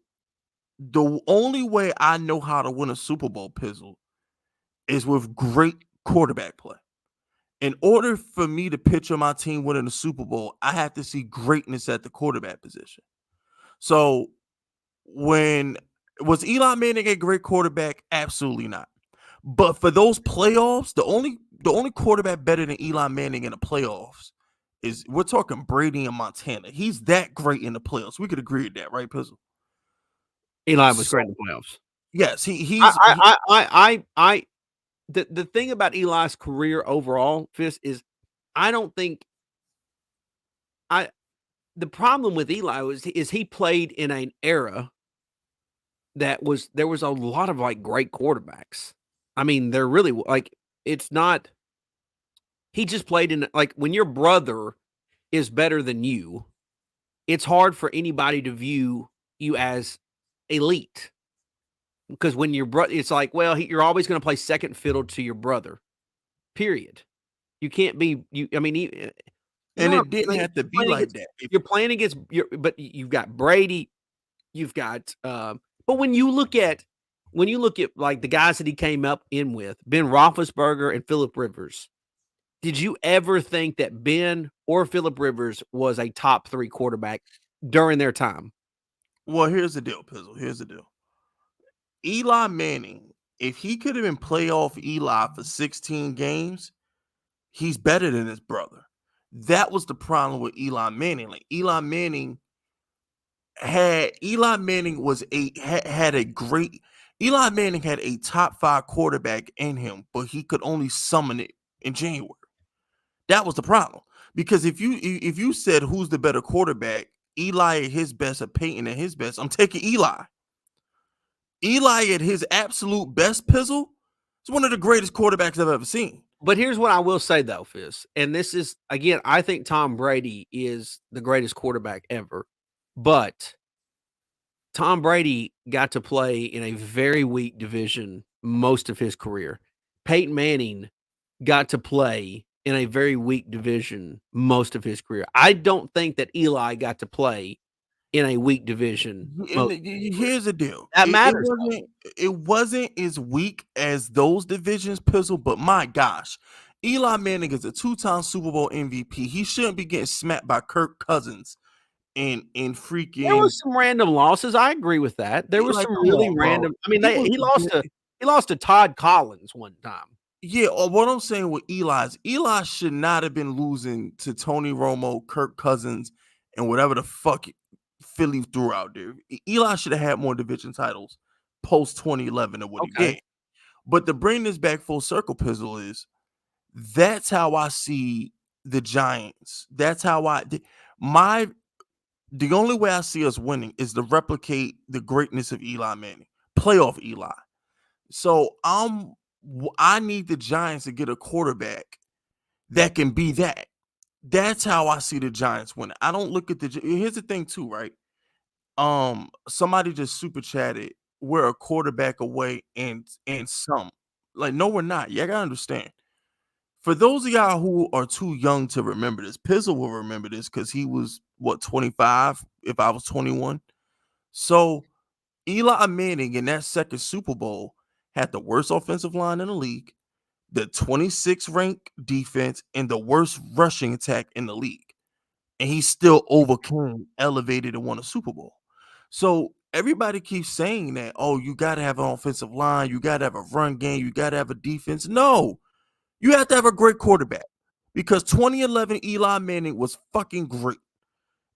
the only way I know how to win a Super Bowl, Pizzle, is with great quarterback play. In order for me to picture my team winning the Super Bowl, I have to see greatness at the quarterback position. So when was Eli Manning a great quarterback? Absolutely not. But for those playoffs, the only quarterback better than Eli Manning in the playoffs is we're talking Brady and Montana. He's that great in the playoffs. We could agree with that, right, Pizzle? Eli was So, great in the playoffs. yes, he The thing about Eli's career overall, Fist, is I don't think I the problem with Eli is he played in an era there was a lot of like great quarterbacks. I mean, they're really like it's not. He just played in like when your brother is better than you, it's hard for anybody to view you as elite because when your brother, it's like, well, you're always going to play second fiddle to your brother. Period. You can't be you. I mean, you And know, it didn't have to be like that. you're playing against your, but you've got Brady, you've got. But when you look at like the guys that he came up in with, Ben Roethlisberger and Phillip Rivers, did you ever think that Ben or Phillip Rivers was a top 3 quarterback during their time? Well, here's the deal, Pizzle. Here's the deal. Eli Manning, if he could have been playoff Eli for 16 games, he's better than his brother. That was the problem with Eli Manning. Like Eli Manning had a top 5 quarterback in him, but he could only summon it in January. That was the problem. Because if you said who's the better quarterback, Eli at his best or Peyton at his best, I'm taking Eli. Eli at his absolute best, Pizzle, is one of the greatest quarterbacks I've ever seen. But here's what I will say though, Fizz, and this is again, I think Tom Brady is the greatest quarterback ever, but Tom Brady got to play in a very weak division most of his career. Peyton Manning got to play in a very weak division most of his career. I don't think that Eli got to play in a weak division. Here's the deal. That matters. It wasn't as weak as those divisions, Pizzle, but my gosh. Eli Manning is a 2-time Super Bowl MVP. He shouldn't be getting smacked by Kirk Cousins and freaking. There was some random losses. I agree with that. There was Like, some come really on, random. bro. I mean, he lost to Todd Collins one time. Yeah, what I'm saying with Eli is Eli should not have been losing to Tony Romo, Kirk Cousins, and whatever the fuck Philly threw out there. Eli should have had more division titles post 2011 than what he did. But to bring this back full circle, Pizzle, is that's how I see the Giants. That's how the only way I see us winning is to replicate the greatness of Eli Manning, playoff Eli. So I need the Giants to get a quarterback that can be that. That's how I see the Giants winning. I don't look at here's the thing too, right? Somebody just super chatted, we're a quarterback away and some. Like, no, we're not. You gotta understand. For those of y'all who are too young to remember this, Pizzle will remember this because he was 25 if I was 21. So Eli Manning in that second Super Bowl had the worst offensive line in the league, the 26th ranked defense, and the worst rushing attack in the league. And he still overcame, elevated, and won a Super Bowl. So everybody keeps saying that, oh, you got to have an offensive line, you got to have a run game, you got to have a defense. No, you have to have a great quarterback because 2011 Eli Manning was fucking great.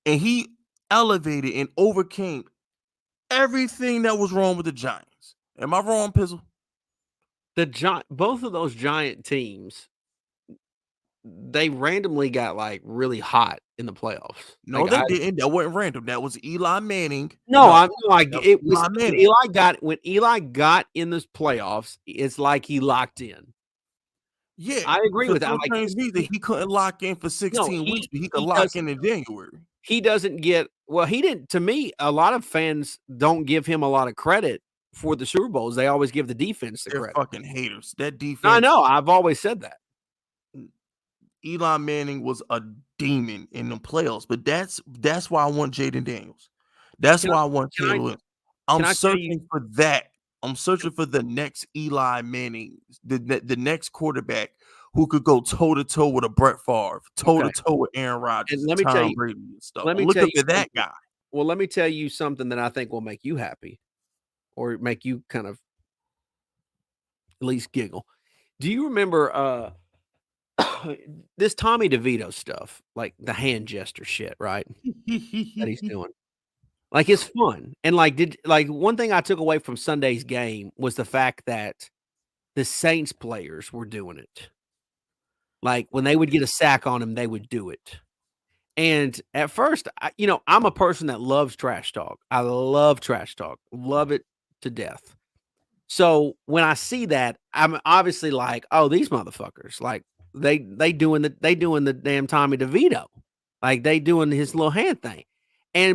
And he elevated and overcame everything that was wrong with the Giants. Am I wrong, Pizzle? Both of those Giant teams, they randomly got like really hot in the playoffs. No, like, they didn't. That wasn't random. That was Eli Manning. It was when Eli got in this playoffs. It's like he locked in. Yeah, I agree with that. Like, he couldn't lock in for 16 weeks, but he could lock in January. He doesn't get he didn't. To me, a lot of fans don't give him a lot of credit for the Super Bowls. They always give the defense the credit. They're fucking haters. That defense. I know. I've always said that. Eli Manning was a demon in the playoffs, but that's why I want Jayden Daniels. That's why I want Taylor Williams. I'm searching for that. I'm searching for the next Eli Manning, the next quarterback who could go toe to toe with a Brett Favre, toe to toe with Aaron Rodgers, and Tom Brady and stuff. Look at that guy. Well, let me tell you something that I think will make you happy, or make you kind of at least giggle. Do you remember this Tommy DeVito stuff, like the hand gesture shit, right? That he's doing. Like, it's fun. And one thing I took away from Sunday's game was the fact that the Saints players were doing it. Like, when they would get a sack on him, they would do it. And at first, I'm a person that loves trash talk. I love trash talk. Love it to death. So when I see that, I'm obviously like, oh, these motherfuckers, like they doing the damn Tommy DeVito, like they doing his little hand thing.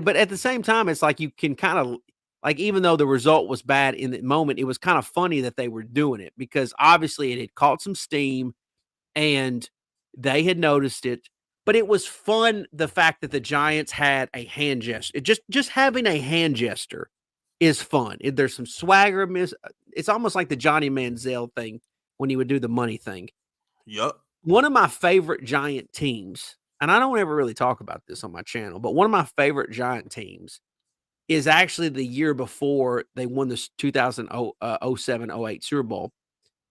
But at the same time, it's like you can kind of like, even though the result was bad in the moment, it was kind of funny that they were doing it because obviously it had caught some steam and they had noticed it. But it was fun, the fact that the Giants had a hand gesture. Just having a hand gesture is fun. There's some swagger. It's almost like the Johnny Manziel thing when he would do the money thing. Yep. One of my favorite Giant teams, and I don't ever really talk about this on my channel, but one of my favorite Giant teams is actually the year before they won this 2007-08 Super Bowl,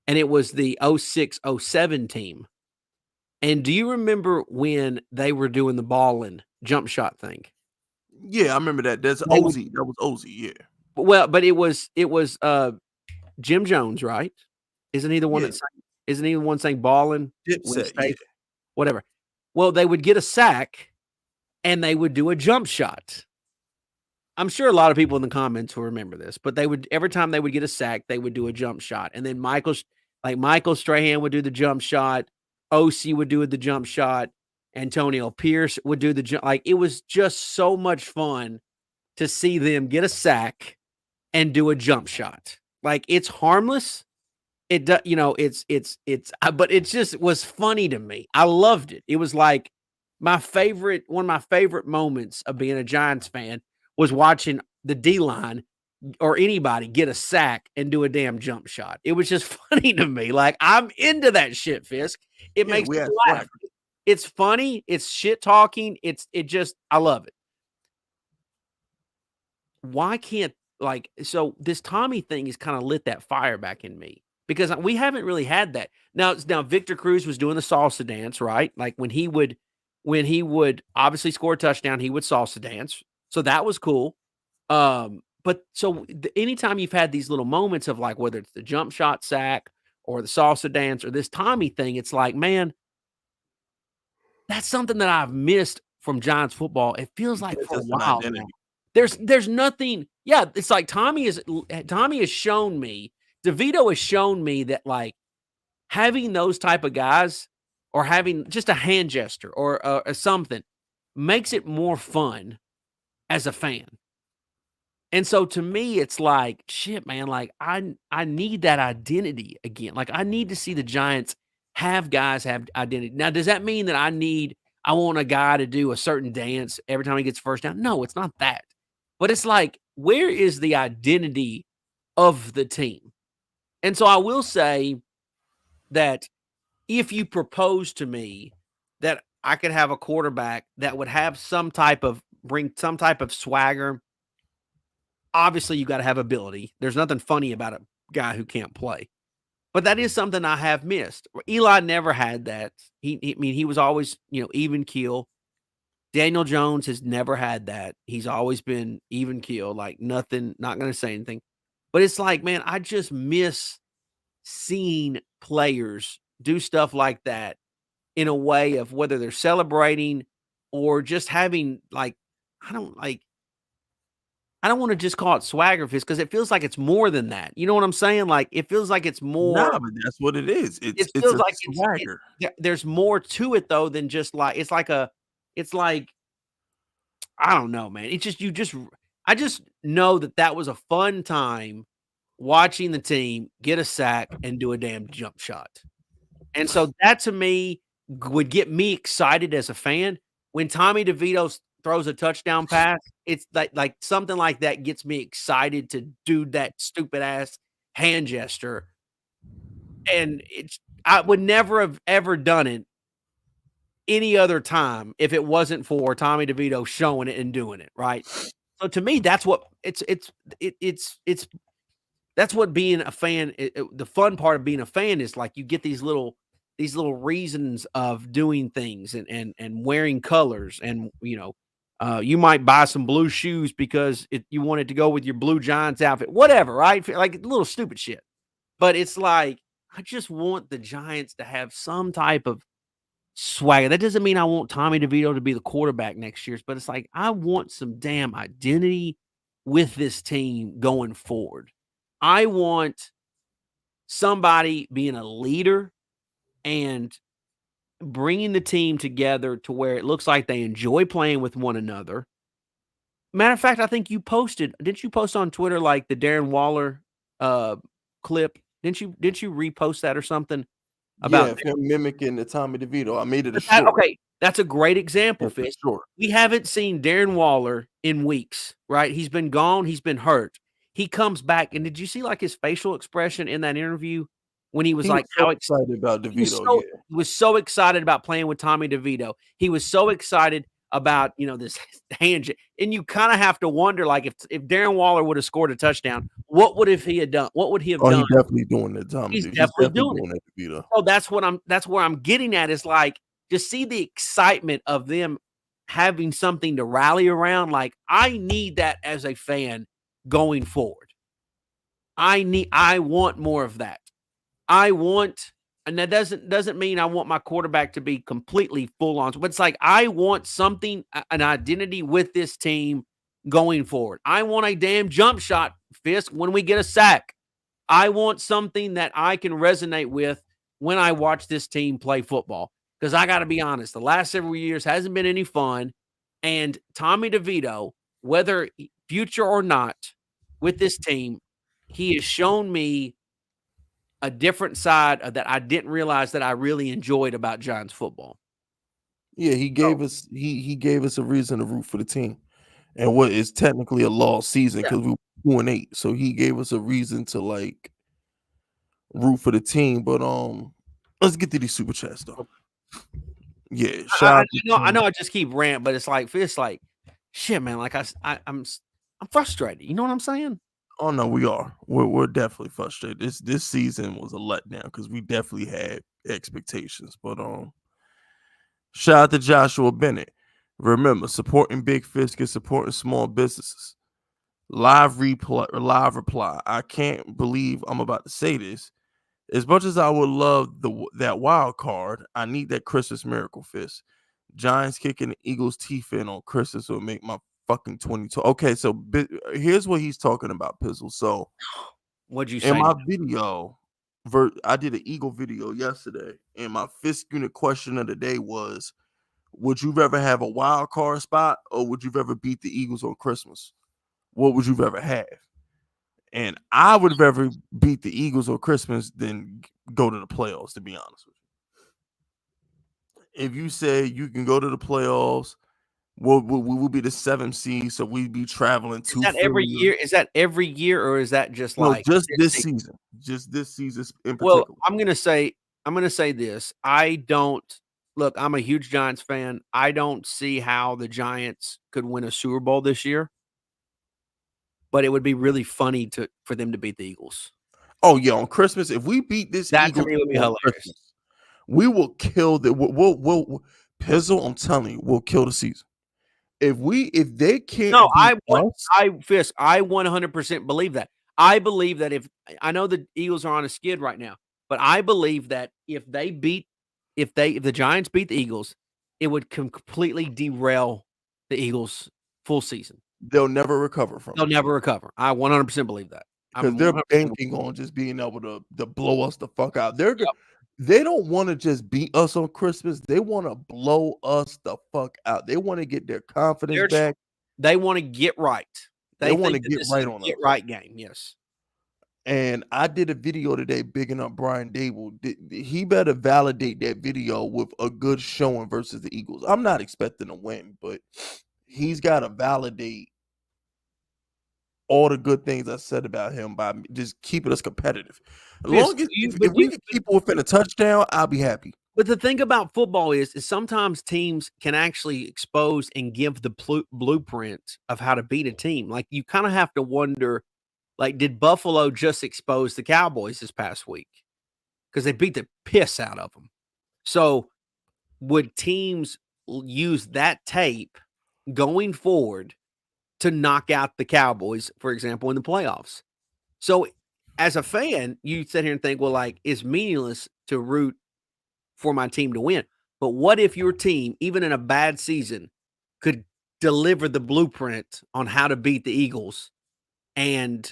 and it was the 06-07 team. And do you remember when they were doing the ballin' jump shot thing? Yeah, I remember that. That's Ozzy. That was Ozzy, yeah. Well, but it was Jim Jones, right? Isn't he the one that sang, isn't he the one saying ballin'? Dipset, yeah. Whatever. Well, they would get a sack and they would do a jump shot. I'm sure a lot of people in the comments will remember this, but they would, every time they would get a sack, they would do a jump shot. And then Michael Strahan would do the jump shot. OC would do the jump shot. Antonio Pierce would do the jump. Like, it was just so much fun to see them get a sack and do a jump shot. Like, it's harmless. It does, you know, but it just was funny to me. I loved it. It was like one of my favorite moments of being a Giants fan was watching the D-line or anybody get a sack and do a damn jump shot. It was just funny to me. Like, I'm into that shit, Fisk. It makes me laugh. It's funny. It's shit talking. I love it. Why can't, so this Tommy thing has kind of lit that fire back in me because we haven't really had that. Now Victor Cruz was doing the salsa dance, right? Like when he would obviously score a touchdown, he would salsa dance. So that was cool. But so anytime you've had these little moments of like, whether it's the jump shot sack or the salsa dance or this Tommy thing, it's like, man, that's something that I've missed from Giants football. It feels like for a while now. There's nothing. Yeah, it's like Tommy has shown me, DeVito has shown me that like having those type of guys or having just a hand gesture or something makes it more fun as a fan. And so to me, it's like, shit, man, like I need that identity again. Like I need to see the Giants have guys have identity. Now, does that mean that I want a guy to do a certain dance every time he gets first down? No, it's not that. But it's like, where is the identity of the team? And so I will say that if you propose to me that I could have a quarterback that would have bring some type of swagger, obviously you got to have ability. There's nothing funny about a guy who can't play. But that is something I have missed. Eli never had that. He was always, even keel. Daniel Jones has never had that. He's always been even keel, like nothing, not going to say anything. But it's like, man, I just miss seeing players do stuff like that in a way of whether they're celebrating or just having I don't want to just call it swagger fist because it feels like it's more than that. You know what I'm saying? Like it feels like it's more. Nah, but that's what it is. It feels like swagger. There's more to it though than just like it's like I don't know, man. It's just I just know that was a fun time watching the team get a sack and do a damn jump shot. And so that to me would get me excited as a fan. When Tommy DeVito throws a touchdown pass, it's like something like that gets me excited to do that stupid ass hand gesture. And I would never have ever done it any other time if it wasn't for Tommy DeVito showing it and doing it, right? So to me, that's what that's what being a fan. The fun part of being a fan is like you get these little reasons of doing things and wearing colors, and you might buy some blue shoes because you wanted to go with your blue Giants outfit, whatever, right? Like little stupid shit. But it's like I just want the Giants to have some type of swagger. That doesn't mean I want Tommy DeVito to be the quarterback next year, but it's like I want some damn identity with this team going forward. I want somebody being a leader and bringing the team together to where it looks like they enjoy playing with one another. Matter of fact, I think you posted didn't you post on Twitter, like, the Darren Waller, uh, clip? Didn't you repost that or something Yeah, about if him mimicking the Tommy DeVito, I made it a but that short. okay, that's a great example, Yeah, for Fish. sure. We haven't seen Darren Waller in weeks, right? He's been gone, he's been hurt. He comes back, and did you see, like, his facial expression in that interview when he was He was like, so excited about DeVito, yeah. he was so excited about playing with Tommy DeVito. He was so excited about, this hand and you kinda have to wonder, like, if Darren Waller would have scored a touchdown, what would have he had done? What would he have Oh, he done? definitely doing that, Tommy He's dude. He's definitely definitely doing it. doing that DeVito. So that's where I'm getting at is, like, just see the excitement of them having something to rally around. Like, I need that as a fan going forward. I want more of that. I want and that doesn't mean I want my quarterback to be completely full on, but it's like I want something, an identity with this team going forward. I want a damn jump shot, Fisk, when we get a sack. I want something that I can resonate with when I watch this team play football. Because I got to be honest, the last several years hasn't been any fun. And Tommy DeVito, whether future or not with this team, he has shown me a different side that I didn't realize that I really enjoyed about Giants football. Yeah, he So, gave us he gave us a reason to root for the team. And what is technically a lost season yeah, because we were 2-8. So he gave us a reason to like root for the team. But let's get to these super chats though. Yeah, shout out to I King. know I just keep ranting, but it's like shit, man. Like I'm frustrated. You know what I'm saying? Oh no, we are. We're definitely frustrated. This season was a letdown because we definitely had expectations. But shout out to Joshua Bennett. Remember, supporting Big Fish is supporting small businesses. Live reply. I can't believe I'm about to say this. As much as I would love that wild card, I need that Christmas miracle fist. Giants kicking the Eagles' teeth in on Christmas will make my fucking 22. Okay, so here's what he's talking about, Pizzle. So What'd you in say? my video, I did an Eagle video yesterday, and my fist unit question of the day was: would you rather have a wild card spot, or would you rather beat the Eagles on Christmas? What would you rather have? And I would rather beat the Eagles on Christmas than go to the playoffs, to be honest with you. If you say you can go to the playoffs, we will be the 7th seed, so we'd be traveling Is to that every Philly. year? Is that every year, or is that just No, like just this this season? season. Just this season in Well, particular. I'm gonna say this. I don't look. I'm a huge Giants fan. I don't see how the Giants could win a Super Bowl this year, but it would be really funny for them to beat the Eagles. Oh yeah, on Christmas, if we beat this That to Eagles me would be on hilarious. Christmas, we will kill the we'll Pizzle, I'm telling you, we'll kill the season. If they No, can't beat us, Fisk, I 100% believe that. I believe that I know the Eagles are on a skid right now, but I believe that if the Giants beat the Eagles, it would completely derail the Eagles' full season. they'll never recover from They'll it. never recover. I 100% believe that. Because I'm they're 100% banking on just being able to blow us the fuck out. Yep. They don't want to just beat us on Christmas. They want to blow us the fuck out. They want to get their confidence They're tr back. They wanna get right. They They want to think that get this is right a on get us. right game, yes. And I did a video today bigging up Brian Dable. He better validate that video with a good showing versus the Eagles. I'm not expecting a win, but he's got to validate all the good things I said about him by just keeping us competitive. As Fisk, long as you if but we you can keep it within a touchdown, I'll be happy. But the thing about football is sometimes teams can actually expose and give the blueprint of how to beat a team. Like, you kinda have to wonder, like, did Buffalo just expose the Cowboys this past week? Because they beat the piss out of them. So, would teams use that tape going forward to knock out the Cowboys, for example, in the playoffs? So, as a fan, you sit here and think, well, like, it's meaningless to root for my team to win. But what if your team, even in a bad season, could deliver the blueprint on how to beat the Eagles and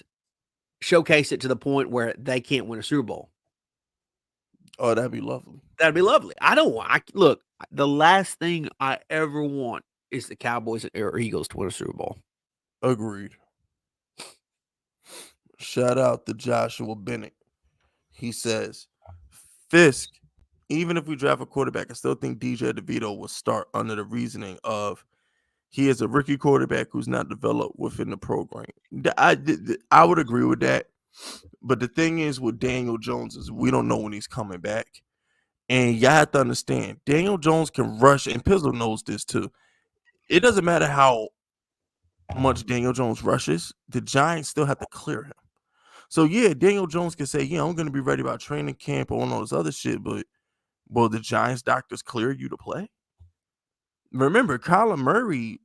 showcase it to the point where they can't win a Super Bowl. Oh, that'd be lovely. That'd be lovely. I don't want. Look, the last thing I ever want is the Cowboys or Eagles to win a Super Bowl. Agreed. Shout out to Joshua Bennett. He says, Fisk, even if we draft a quarterback, I still think DJ Devito will start under the reasoning of he is a rookie quarterback who's not developed within the program. I would agree with that. But the thing is with Daniel Jones is we don't know when he's coming back. And you have to understand, Daniel Jones can rush, and Pizzle knows this too. It doesn't matter how much Daniel Jones rushes, the Giants still have to clear him. So, yeah, Daniel Jones can say, I'm going to be ready about training camp or all this other shit, but will the Giants doctors clear you to play? Remember, Kyler Murray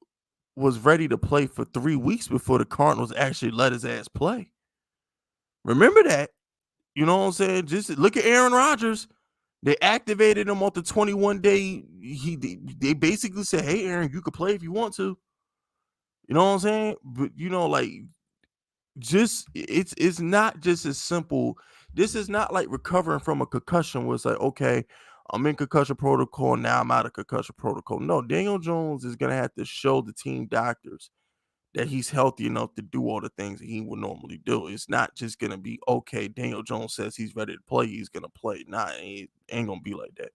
was ready to play for 3 weeks before the Cardinals actually let his ass play. Remember that. You know what I'm saying? Just look at Aaron Rodgers. They activated him on the 21-day. They basically said, hey, Aaron, you could play if you want to. You know what I'm saying? But, just it's not just as simple. This is not like recovering from a concussion where it's like, okay, I'm in concussion protocol, now I'm out of concussion protocol. No, Daniel Jones is going to have to show the team doctors that he's healthy enough to do all the things that he would normally do. It's not just going to be, okay, Daniel Jones says he's ready to play, he's going to play. Nah, it ain't going to be like that.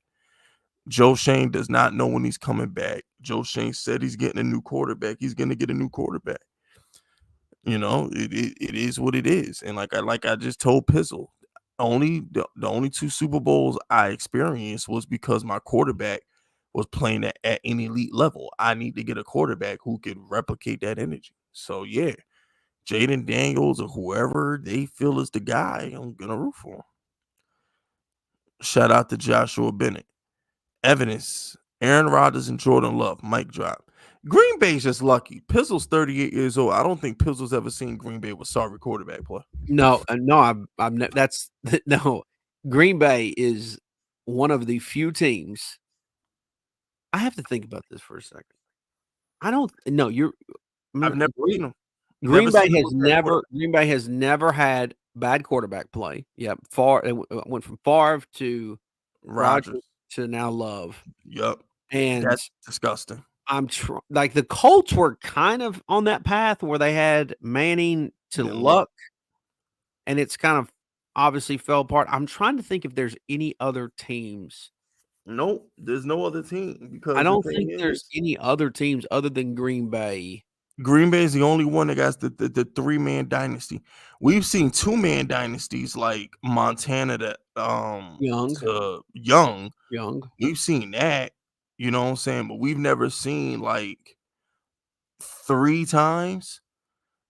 Joe Shane does not know when he's coming back. Joe Shane said he's getting a new quarterback. He's going to get a new quarterback. It is what it is. And like I just told Pizzle, the only 2 Super Bowls I experienced was because my quarterback was playing at an elite level. I need to get a quarterback who could replicate that energy. So yeah, Jayden Daniels or whoever they feel is the guy, I'm gonna root for him. Shout out to Joshua Bennett. Evidence: Aaron Rodgers and Jordan Love. Mic drop. Green Bay's just lucky. Pizzle's 38 years old. I don't think Pizzle's ever seen Green Bay with sorry quarterback play. No, that's no. Green Bay is one of the few teams. I have to think about this for a second. I don't. No, you're. I've never seen them. Green Bay has never had bad quarterback play. Yep, it went from Favre to Rodgers to now Love. Yep, and that's disgusting. Like the Colts were kind of on that path where they had Manning to Luck, and it's kind of obviously fell apart. I'm trying to think if there's any other teams. Nope, there's no other team because I don't think there's any other teams other than Green Bay. Green Bay is the only one that got the 3-man dynasty. We've seen 2-man dynasties like Montana to Young. We've seen that, you know what I'm saying? But we've never seen like 3 times.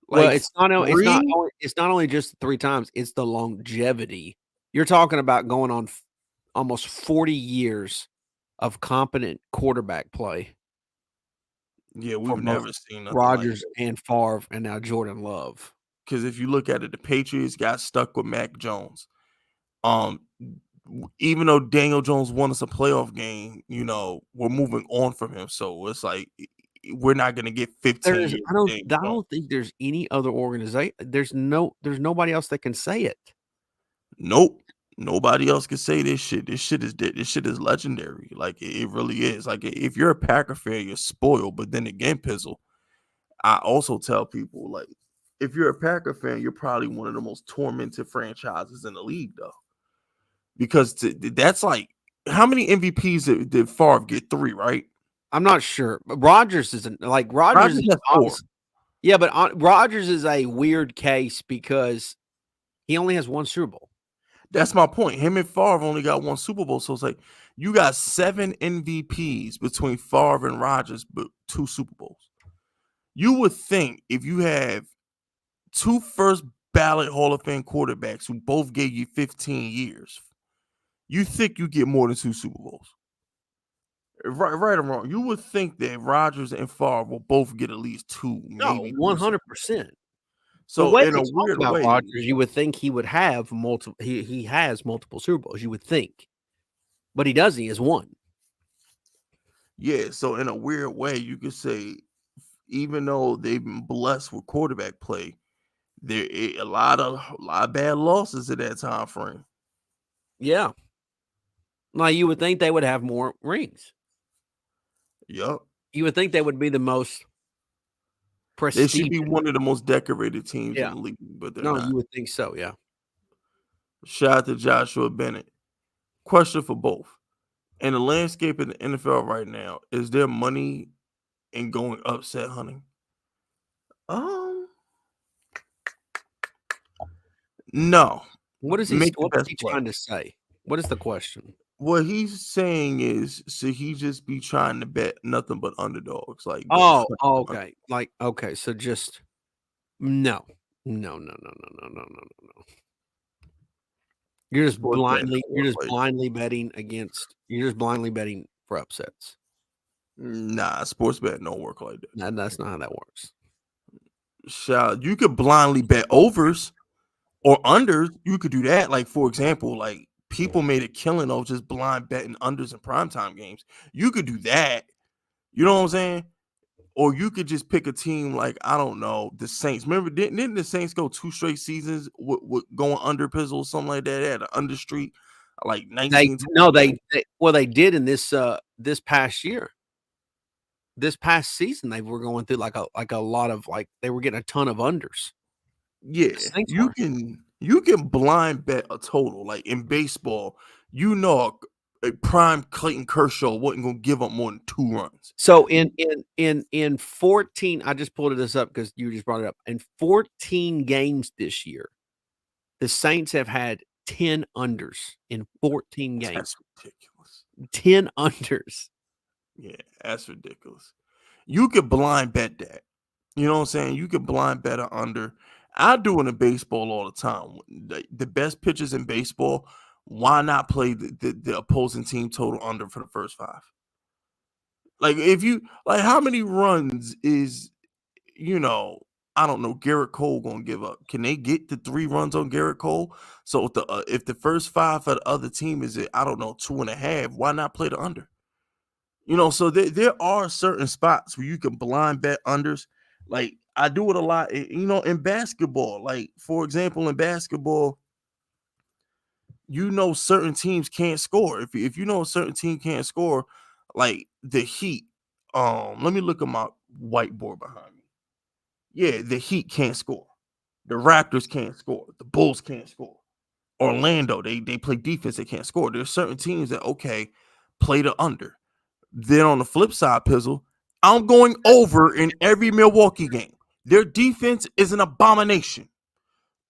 Like well, it's not only just 3 times, it's the longevity. You're talking about going on almost 40 years of competent quarterback play. Yeah, we've never seen Rodgers and Favre and now Jordan Love. Because if you look at it, the Patriots got stuck with Mac Jones. Even though Daniel Jones won us a playoff game, we're moving on from him. So it's like we're not going to get 15 years. I don't think there's any other organization. There's nobody else that can say it. Nope. Nobody else can say this shit. This shit is legendary. Like it really is. Like if you're a Packer fan, you're spoiled. But then again, Pizzle, I also tell people like if you're a Packer fan, you're probably one of the most tormented franchises in the league, though. Because that's like how many MVPs did Favre get? 3, right? I'm not sure. But Rodgers isn't like Rodgers is 4. Yeah, but Rodgers is a weird case because he only has 1 Super Bowl. That's my point. Him and Favre only got 1 Super Bowl. So it's like you got 7 MVPs between Favre and Rodgers, but 2 Super Bowls. You would think if you have 2 first ballot Hall of Fame quarterbacks who both gave you 15 years, you think you get more than 2 Super Bowls. Right or wrong. You would think that Rodgers and Favre will both get at least 2, maybe 100%. So in a weird way, Rodgers, you would think he would have multiple. He has multiple Super Bowls. You would think, but he doesn't. He has 1. Yeah. So in a weird way, you could say, even though they've been blessed with quarterback play, there a lot of bad losses at that time frame. Yeah. Like you would think they would have more rings. Yup. You would think they would be the most They should prestigious. be one of the most decorated teams Yeah. in the league, but they're No, not. you would think so. Yeah. Shout out to Joshua Bennett. Question for both. In the landscape in the NFL right now, is there money in going upset hunting? No. What is he? Make the What is best he play. trying to say? What is the question? What he's saying is, should he just be trying to bet nothing but underdogs? Like, Oh, okay. Like, okay. So just no. No. You're just Sports betting blindly. don't You're work just like that. blindly betting against. You're just blindly betting for upsets. Nah, sports betting don't work like that. That's not how that works. You could blindly bet overs or unders. You could do that. Like, for example, like people made a killing of just blind betting unders in primetime games. You could do that. You know what I'm saying? Or you could just pick a team like, I don't know, the Saints. Remember, didn't the Saints go 2 straight seasons with going under Pizzle or something like that? They had an under streak, like 19. They did in this past year. This past season, they were going through like a lot of they were getting a ton of unders. Yeah, you can blind bet a total. Like in baseball, a prime Clayton Kershaw wasn't gonna give up more than 2 runs. So in 14, I just pulled this up because you just brought it up. In 14 games this year, the Saints have had 10 unders in 14 games. That's ridiculous. 10 unders. Yeah, that's ridiculous. You could blind bet that. You know what I'm saying? You could blind bet a under. I do it in baseball all the time. The best pitchers in baseball, why not play the opposing team total under for the first 5? Like if you like, how many runs is I don't know, Garrett Cole gonna give up? Can they get to 3 runs on Garrett Cole? So if the first 5 for the other team is I don't know 2.5, why not play the under? So there are certain spots where you can blind bet unders. Like I do it a lot, in basketball. Like for example, in basketball, certain teams can't score. If you know a certain team can't score, like the Heat. Let me look at my whiteboard behind me. Yeah, the Heat can't score. The Raptors can't score. The Bulls can't score. Orlando, they play defense, they can't score. There's certain teams that play the under. Then on the flip side, Pizzle, I'm going over in every Milwaukee game. Their defense is an abomination.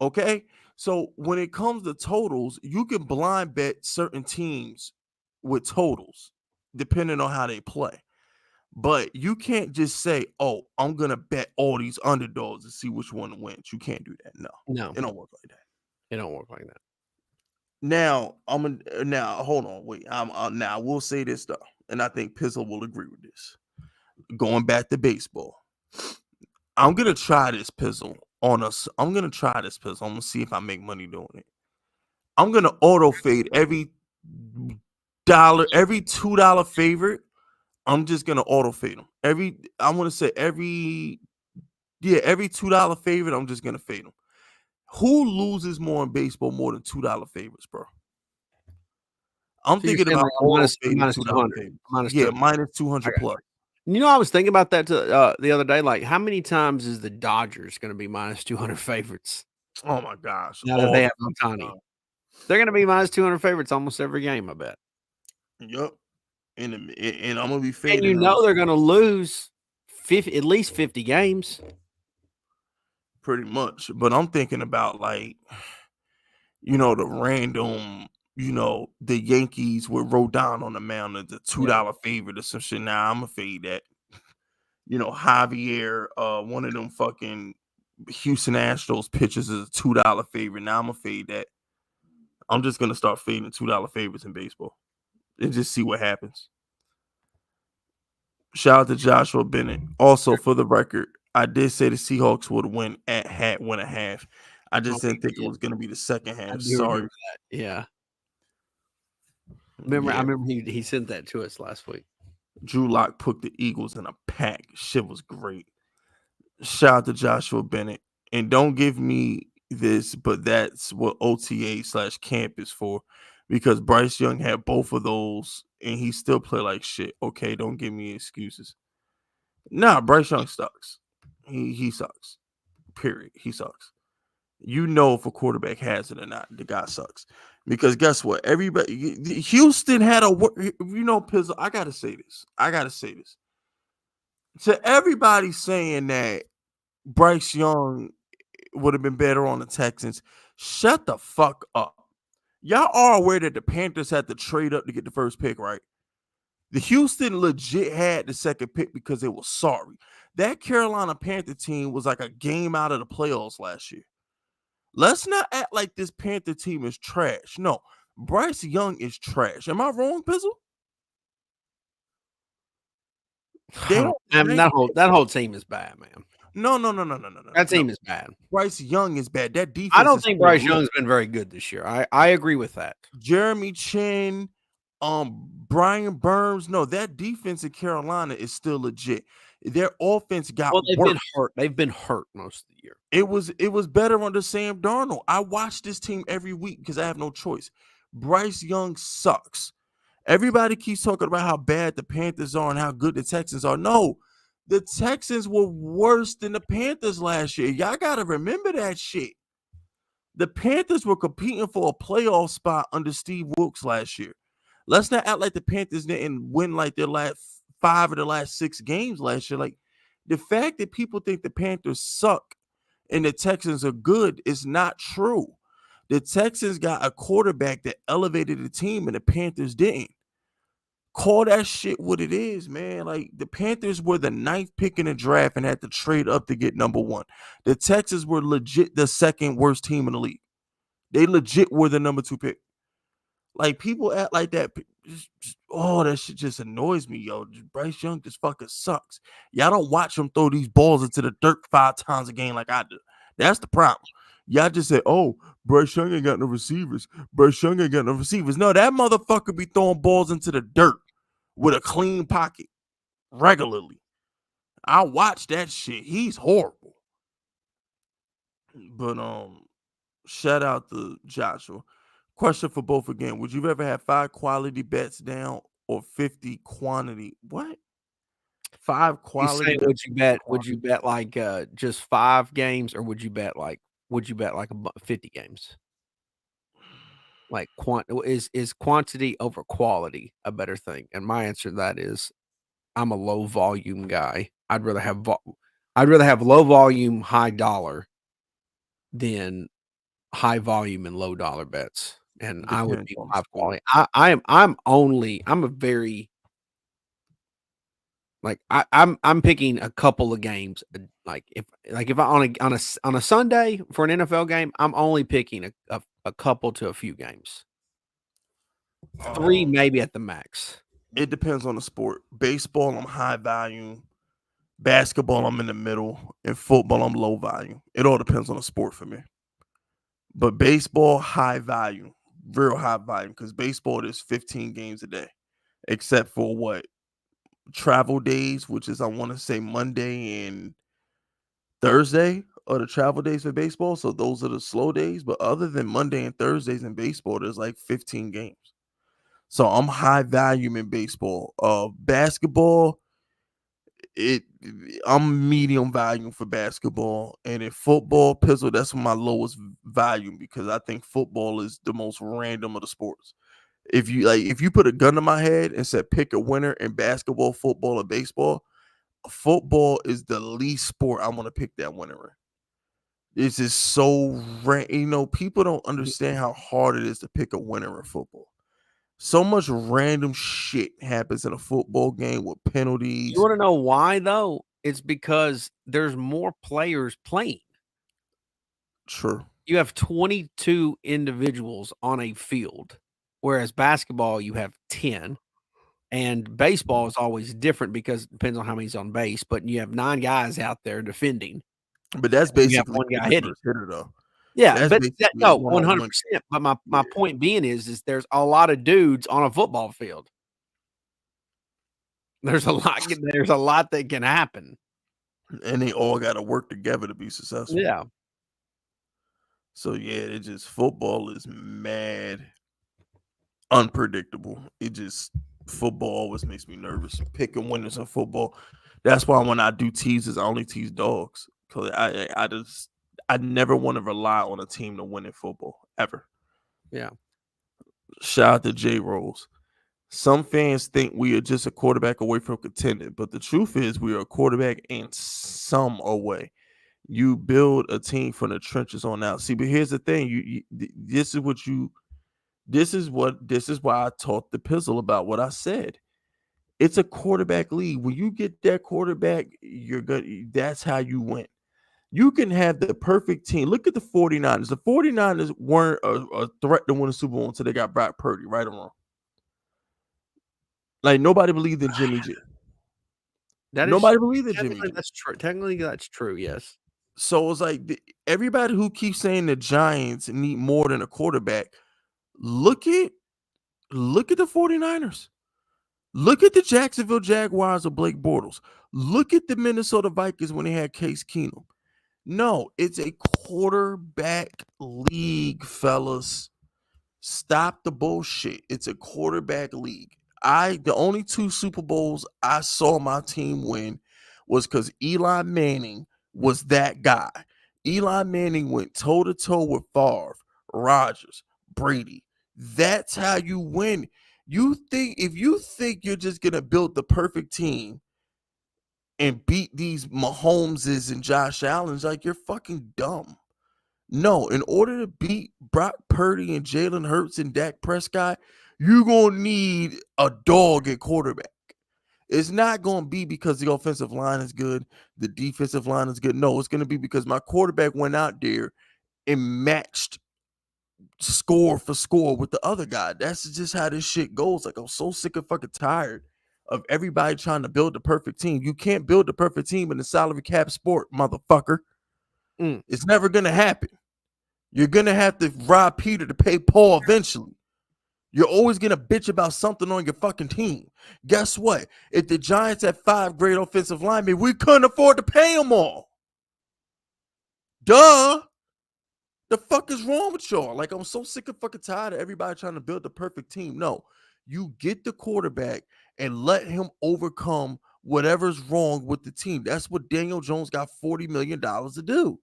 Okay? So when it comes to totals, you can blind bet certain teams with totals, depending on how they play. But you can't just say, "Oh, I'm gonna bet all these underdogs to see which one wins." You can't do that. No, it don't work like that. It don't work like that. Now hold on, wait. Now I will say this though, and I think Pizzle will agree with this. Going back to baseball, I'm gonna try this Pizzle on us. I'm gonna try this Pizzle. I'm gonna see if I make money doing it. I'm gonna auto fade every $2 favorite. I'm just gonna auto fade them. Every $2 favorite, I'm just gonna fade them. Who loses more in baseball more than $2 favorites, bro? I'm thinking about auto fading minus $2 200. favorites. Yeah, minus 200 plus. I was thinking about that the other day. Like, how many times is the Dodgers going to be minus 200 favorites? Oh my gosh! Now that they have Ohtani, they're going to be minus 200 favorites almost every game. I bet. Yep. And I'm gonna be fading. And they're going to lose at least 50 games. Pretty much, but I'm thinking about the random. The Yankees with Rodon on the mound as a $2 favorite or some shit. Now I'm gonna fade that. Javier, one of them fucking Houston Astros pitchers is a $2 favorite. Now I'm gonna fade that. I'm just gonna start fading $2 favorites in baseball and just see what happens. Shout out to Joshua Bennett. Also, for the record, I did say the Seahawks would win a half. I just didn't think it was gonna be the second half. Sorry. Yeah. I remember he sent that to us last week. Drew Lock put the Eagles in a pack. Shit was great. Shout out to Joshua Bennett. And don't give me this, but that's what OTA/camp is for, because Bryce Young had both of those and he still play like shit. Okay, don't give me excuses. Nah, Bryce Young sucks. He sucks. Period. He sucks. You know if a quarterback has it or not, the guy sucks. Because guess what? Everybody, Houston had Pizzle. I gotta say this. To everybody saying that Bryce Young would have been better on the Texans, shut the fuck up. Y'all are aware that the Panthers had to trade up to get the first pick, right? The Houston legit had the second pick because they were sorry. That Carolina Panther team was like a game out of the playoffs last year. Let's not act like this Panther team is trash. No, Bryce Young is trash. Am I wrong, Pizzle? They don't. I mean, that whole team is bad, man. No. That team is bad. Bryce Young is bad. That defense. I don't think Bryce Young's been very good this year. I agree with that. Jeremy Chin, Brian Burns. No, that defense in Carolina is still legit. Their offense got been hurt. They've been hurt most of the year. It was better under Sam Darnold. I watch this team every week because I have no choice. Bryce Young sucks. Everybody keeps talking about how bad the Panthers are and how good the Texans are. No, the Texans were worse than the Panthers last year. Y'all got to remember that shit. The Panthers were competing for a playoff spot under Steve Wilkes last year. Let's not act like the Panthers didn't win like their last 5 of the last 6 games last year. Like, the fact that people think the Panthers suck and the Texans are good is not true. The Texans got a quarterback that elevated the team and the Panthers didn't. Call that shit what it is, man. Like, the Panthers were the 9th pick in the draft and had to trade up to get number 1. The Texans were legit the 2nd worst team in the league. They legit were the number 2 pick. Like, people act like that. That shit just annoys me, yo. Bryce Young just fucking sucks. Y'all don't watch him throw these balls into the dirt 5 times a game like I do. That's the problem. Y'all just say, oh, Bryce Young ain't got no receivers. Bryce Young ain't got no receivers. No, that motherfucker be throwing balls into the dirt with a clean pocket regularly. I watch that shit. He's horrible. But shout out to Joshua. Question for both again. Would you ever have 5 quality bets down or 50 quantity? What? 5 quality. Would you bet like just 5 games, or would you bet like 50 games? Like, is quantity over quality a better thing? And my answer to that is, I'm a low volume guy. I'd rather have low volume, high dollar than high volume and low dollar bets. And I would be high quality. I'm a very, like, I'm picking a couple of games. Like if I on a Sunday for an NFL game, I'm only picking a couple to a few games. 3 maybe at the max. It depends on the sport. Baseball, I'm high volume. Basketball, I'm in the middle. And football, I'm low volume. It all depends on the sport for me. But baseball, high volume. Real high volume. Because baseball, there's 15 games a day. Except for what? Travel days, which is, I want to say, Monday and Thursday are the travel days for baseball. So those are the slow days. But other than Monday and Thursdays in baseball, there's like 15 games. So I'm high volume in baseball. Basketball, I'm medium volume for basketball. And in football, Pizzle, that's my lowest volume because I think football is the most random of the sports. If you put a gun to my head and said pick a winner in basketball, football, or baseball, football is the least sport I want to pick that winner in. This is so people don't understand how hard it is to pick a winner in football. So much random shit happens in a football game with penalties. You want to know why, though? It's because there's more players playing. True. You have 22 individuals on a field, whereas basketball, you have 10. And baseball is always different because it depends on how many's on base, but you have 9 guys out there defending. But that's basically one guy hitting. Hitter, though. Yeah, but 100%. But my point being is there's a lot of dudes on a football field. There's a lot that can happen. And they all got to work together to be successful. Yeah. So yeah, it just football is mad unpredictable. Football always makes me nervous. Picking winners in football. That's why when I do teases, I only tease dogs. Cause I never want to rely on a team to win in football ever. Yeah. Shout out to J Rose. Some fans think we are just a quarterback away from contending, but the truth is we are a quarterback in some way. You build a team from the trenches on out. See, but here's the thing: this is why I talked the pizzle about what I said. It's a quarterback league. When you get that quarterback, you're good. That's how you win. You can have the perfect team. Look at the 49ers. The 49ers weren't a threat to win a Super Bowl until they got Brock Purdy, right or wrong. Like nobody believed in Jimmy G. Nobody believed in Jimmy G. That's true. Technically, that's true. Yes. So it's like everybody who keeps saying the Giants need more than a quarterback. Look at the 49ers. Look at the Jacksonville Jaguars of Blake Bortles. Look at the Minnesota Vikings when they had Case Keenum. No, it's a quarterback league, fellas. Stop the bullshit. It's a quarterback league. The only 2 Super Bowls I saw my team win was because Eli Manning was that guy. Eli Manning went toe to toe with Favre, Rodgers, Brady. That's how you win. If you think you're just gonna build the perfect team and beat these Mahomeses and Josh Allen's, like you're fucking dumb. No, in order to beat Brock Purdy and Jalen Hurts and Dak Prescott, you're going to need a dog at quarterback. It's not going to be because the offensive line is good, the defensive line is good. No, it's going to be because my quarterback went out there and matched score for score with the other guy. That's just how this shit goes. Like, I'm so sick and fucking tired of everybody trying to build the perfect team. You can't build the perfect team in the salary cap sport, motherfucker. It's never going to happen. You're going to have to rob Peter to pay Paul eventually. You're always going to bitch about something on your fucking team. Guess what? If the Giants had 5 great offensive linemen, we couldn't afford to pay them all. Duh. The fuck is wrong with y'all? Like, I'm so sick and fucking tired of everybody trying to build the perfect team. No, you get the quarterback and let him overcome whatever's wrong with the team. That's what Daniel Jones got $40 million to do.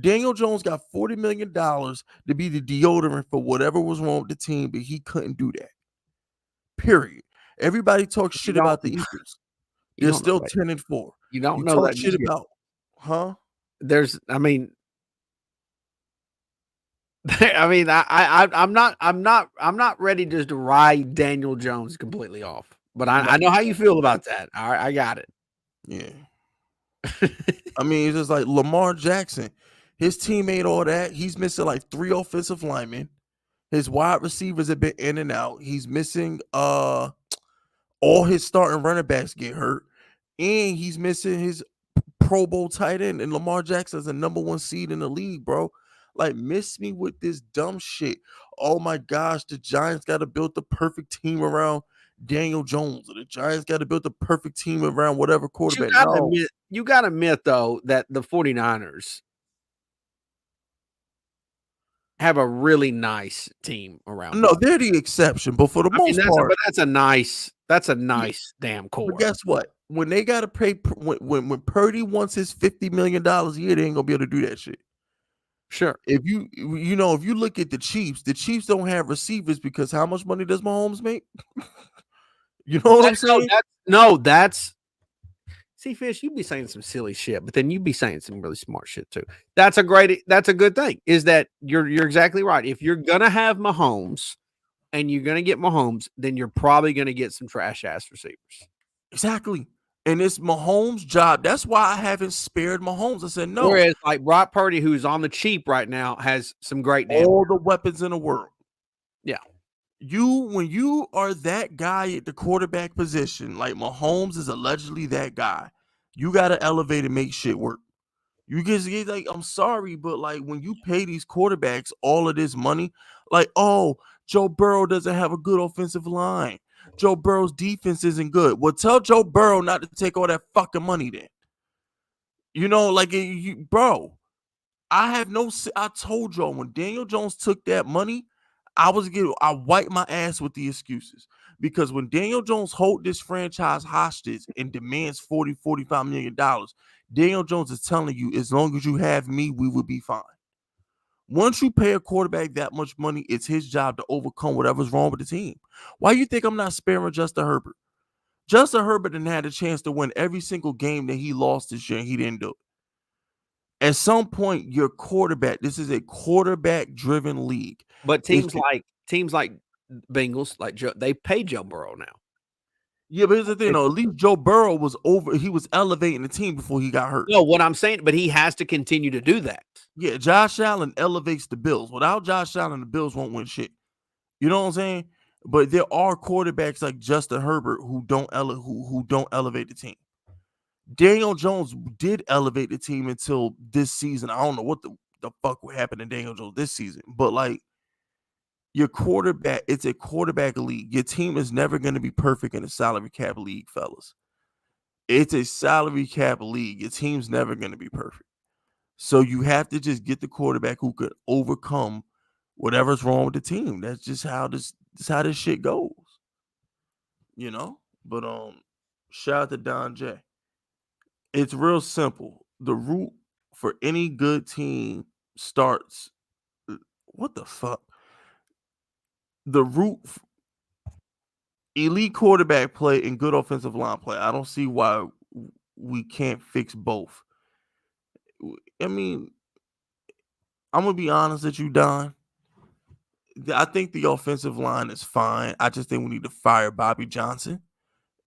Daniel Jones got $40 million to be the deodorant for whatever was wrong with the team, but he couldn't do that. Period. Everybody talks shit about the Eagles. They're still 10-4. You don't know that shit about, huh? I'm not ready just to ride Daniel Jones completely off. But I know how you feel about that. All right, I got it. Yeah. I mean, it's just like Lamar Jackson. His team ain't all that. He's missing like 3 offensive linemen. His wide receivers have been in and out. He's missing all his starting running backs get hurt. And he's missing his Pro Bowl tight end. And Lamar Jackson's the number 1 seed in the league, bro. Like, miss me with this dumb shit. Oh my gosh, the Giants got to build the perfect team around Daniel Jones. Or the Giants got to build the perfect team around whatever quarterback. You got to admit, though, that the 49ers have a really nice team around. No, they're the exception, but for the most part, that's a nice damn core. But guess what? When they got to pay, when Purdy wants his $50 million a year, they ain't gonna be able to do that shit. Sure. If you look at the Chiefs don't have receivers because how much money does Mahomes make? You know what I'm saying? See, Fish, you be saying some silly shit, but then you be saying some really smart shit too. That's a good thing. Is that you're exactly right. If you're gonna have Mahomes and you're gonna get Mahomes, then you're probably gonna get some trash ass receivers. Exactly. And it's Mahomes' job. That's why I haven't spared Mahomes. I said no. Whereas like Brock Purdy, who's on the cheap right now, has some great all the weapons in the world. Yeah. When you are that guy at the quarterback position, like Mahomes is allegedly that guy, you got to elevate and make shit work. You get like, I'm sorry, but like when you pay these quarterbacks all of this money, like, oh, Joe Burrow doesn't have a good offensive line. Joe Burrow's defense isn't good. Well, tell Joe Burrow not to take all that fucking money then. You know, like, bro, I told y'all when Daniel Jones took that money, I wiped my ass with the excuses. Because when Daniel Jones hold this franchise hostage and demands $45 million, Daniel Jones is telling you, as long as you have me, we will be fine. Once you pay a quarterback that much money, it's his job to overcome whatever's wrong with the team. Why you think I'm not sparing Justin Herbert? Justin Herbert didn't had a chance to win every single game that he lost this year, and he didn't do it. At some point, your quarterback, this is a quarterback-driven league. But teams like Bengals, like they pay Joe Burrow now. Yeah, but here's the thing, though. At least Joe Burrow was elevating the team before he got hurt. No, what I'm saying, but he has to continue to do that. Yeah, Josh Allen elevates the Bills. Without Josh Allen, the Bills won't win shit. You know what I'm saying? But there are quarterbacks like Justin Herbert who don't elevate the team. Daniel Jones did elevate the team until this season. I don't know what the fuck would happen to Daniel Jones this season, but like your quarterback, it's a quarterback league. Your team is never going to be perfect in a salary cap league, fellas. It's a salary cap league. Your team's never going to be perfect. So you have to just get the quarterback who could overcome whatever's wrong with the team. That's just how this shit goes. You know? But shout out to Don J. It's real simple. The route for any good team starts. What the fuck? The route elite quarterback play and good offensive line play. I don't see why we can't fix both. I mean, I'm gonna be honest with you, Don. I think the offensive line is fine. I just think we need to fire Bobby Johnson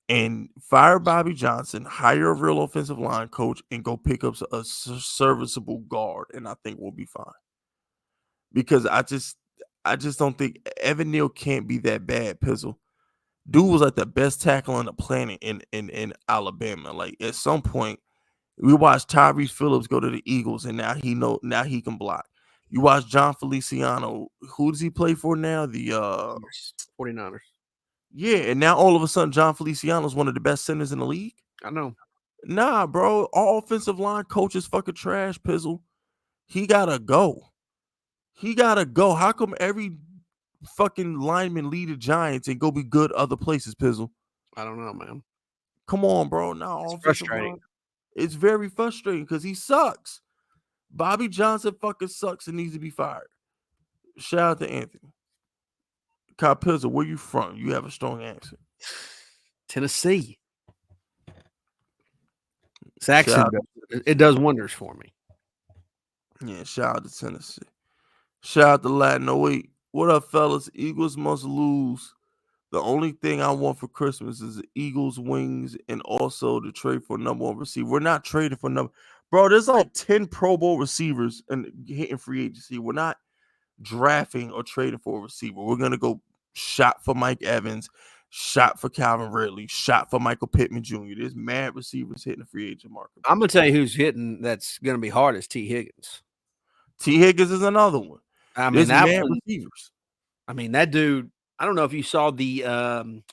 and hire a real offensive line coach, and go pick up a serviceable guard, and I think we'll be fine. Because I just don't think Evan Neal can't be that bad, Pizzle. Dude was like the best tackle on the planet in Alabama. Like at some point, we watched Tyrese Phillips go to the Eagles, and now he can block. You watch John Feliciano. Who does he play for now? The 49ers. Yeah, and now all of a sudden John Feliciano is one of the best centers in the league. I know. Nah, bro. Our offensive line coach is fucking trash, Pizzle. He gotta go. How come every fucking lineman lead the Giants and go be good other places, Pizzle? I don't know, man. Come on, bro. Now It's offensive frustrating. line. It's very frustrating because he sucks. Bobby Johnson fucking sucks and needs to be fired. Shout out to Anthony. Kyle Pizzle, where you from? You have a strong accent. Tennessee. Saxon, it does wonders for me. Yeah, shout out to Tennessee. Shout out to Latin 08. What up, fellas? Eagles must lose. The only thing I want for Christmas is the Eagles wings and also to trade for number one receiver. We're not trading for number. Bro, there's like 10 Pro Bowl receivers and hitting free agency. We're not drafting or trading for a receiver. We're going to go shot for Mike Evans, shot for Calvin Ridley, shot for Michael Pittman Jr. There's mad receivers hitting the free agent market. I'm going to tell you who's hitting that's going to be hard is T. Higgins. T. Higgins is another one. I mean, receivers. I mean, that dude, I don't know if you saw the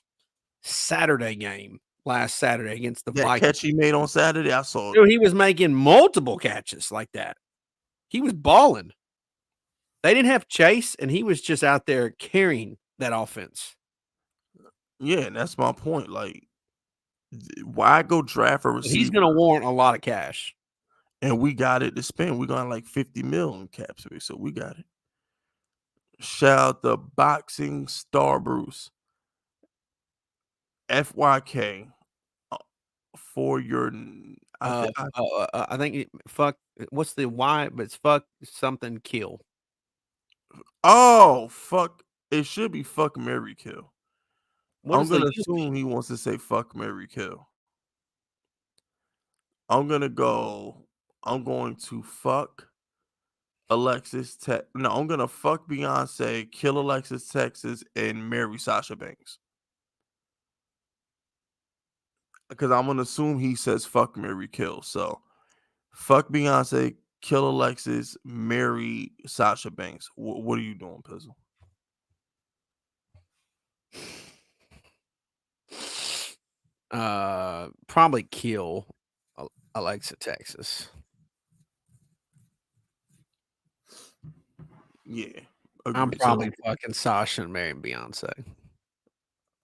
Saturday game last Saturday against the Vikings. Catch he made on Saturday, I saw it. Dude, he was making multiple catches like that. He was balling. They didn't have Chase, and he was just out there carrying that offense. Yeah, and that's my point. Like, why go draft a receiver? He's going to warrant a lot of cash. And we got it to spend. We got like 50 million cap space, so we got it. Shout out to Boxing Star Bruce. FYK for your I think fuck what's the why, but it's fuck something kill. Oh, fuck. It should be fuck Mary Kill. I'm gonna assume he wants to say fuck Mary Kill. I'm going to fuck Alexis No, I'm gonna fuck Beyonce, kill Alexis Texas, and marry Sasha Banks. Because I'm gonna assume he says fuck, marry, kill. So fuck Beyonce, kill Alexis, marry Sasha Banks. What are you doing, Pizzle? Probably kill Alexa Texas. Yeah. I'm Agreed. probably fucking Sasha and marrying Beyonce.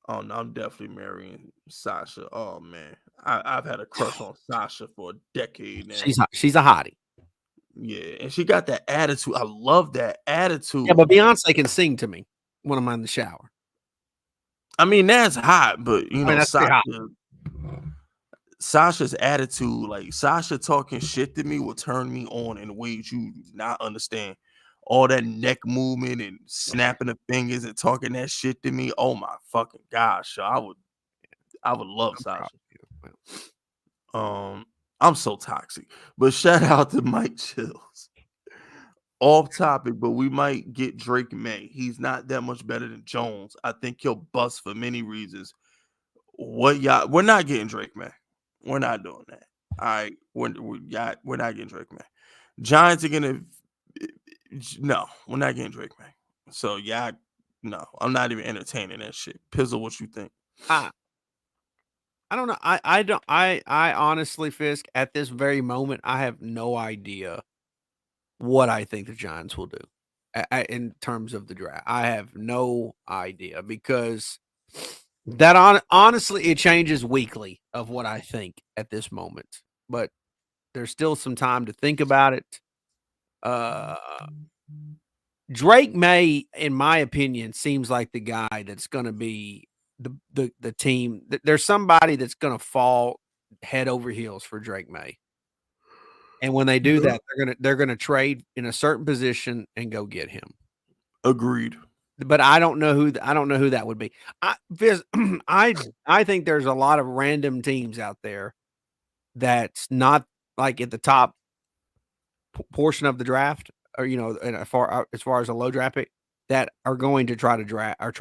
Oh no, I'm definitely marrying Sasha. Oh man, I've had a crush on Sasha for a decade now. She's a hottie. Yeah, and she got that attitude. I love that attitude. Yeah, but Beyonce can sing to me when I'm in the shower. I mean, that's hot, but you know, that's pretty hot. Sasha's attitude, like Sasha talking shit to me, will turn me on in ways you do not understand. All that neck movement and snapping the fingers and talking that shit to me. Oh my fucking gosh, I would love Sasha. I'm so toxic. But shout out to Mike Chills. Off topic, but we might get Drake May. He's not that much better than Jones. I think he'll bust for many reasons. We're not getting Drake May. We're not doing that. All right. We're not getting Drake May. Giants are gonna no, we're not getting Drake May. So no, I'm not even entertaining that shit. Pizzle, what you think? I don't know. I honestly, Fisk, at this very moment, I have no idea what I think the Giants will do in terms of the draft. I have no idea because honestly, it changes weekly of what I think at this moment. But there's still some time to think about it. Drake May, in my opinion, seems like the guy that's going to be the team. There's somebody that's going to fall head over heels for Drake May. And when they do that, they're gonna trade in a certain position and go get him. Agreed. But I don't know who that would be. I think there's a lot of random teams out there that's not like at the top portion of the draft, or and as far as a low draft pick, that are going to try to draft or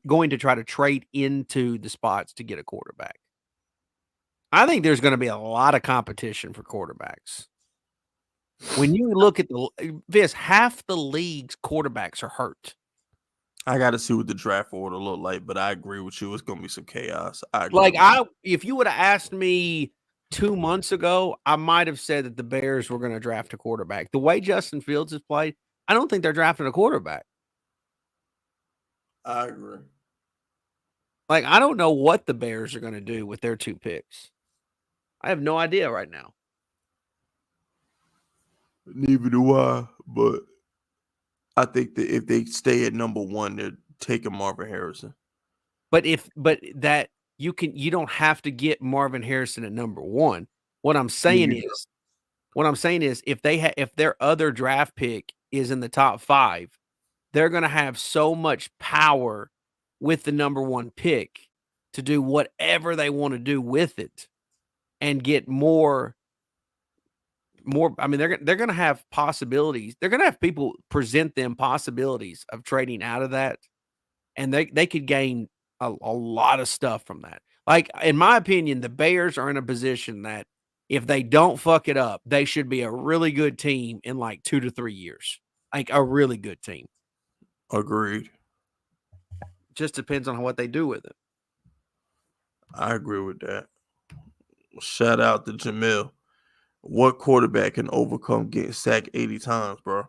going to try to trade into the spots to get a quarterback. I think there's going to be a lot of competition for quarterbacks. When you look at half the league's quarterbacks are hurt. I got to see what the draft order look like, but I agree with you. It's going to be some chaos. If you would have asked me 2 months ago, I might have said that the Bears were going to draft a quarterback. The way Justin Fields has played, I don't think they're drafting a quarterback. I agree. Like, I don't know what the Bears are going to do with their 2 picks. I have no idea right now. Neither do I, but I think that if they stay at number 1, they're taking Marvin Harrison. But you don't have to get Marvin Harrison at number 1. What I'm saying is if their other draft pick is in the top 5, they're going to have so much power with the number 1 pick to do whatever they want to do with it and get more. I mean, they're going to have possibilities. They're going to have people present them possibilities of trading out of that, and they could gain a lot of stuff from that. Like, in my opinion, the Bears are in a position that if they don't fuck it up, they should be a really good team in like 2 to 3 years. Like, a really good team. Agreed. Just depends on what they do with it. I agree with that. Shout out to Jamil. What quarterback can overcome getting sacked 80 times, bro?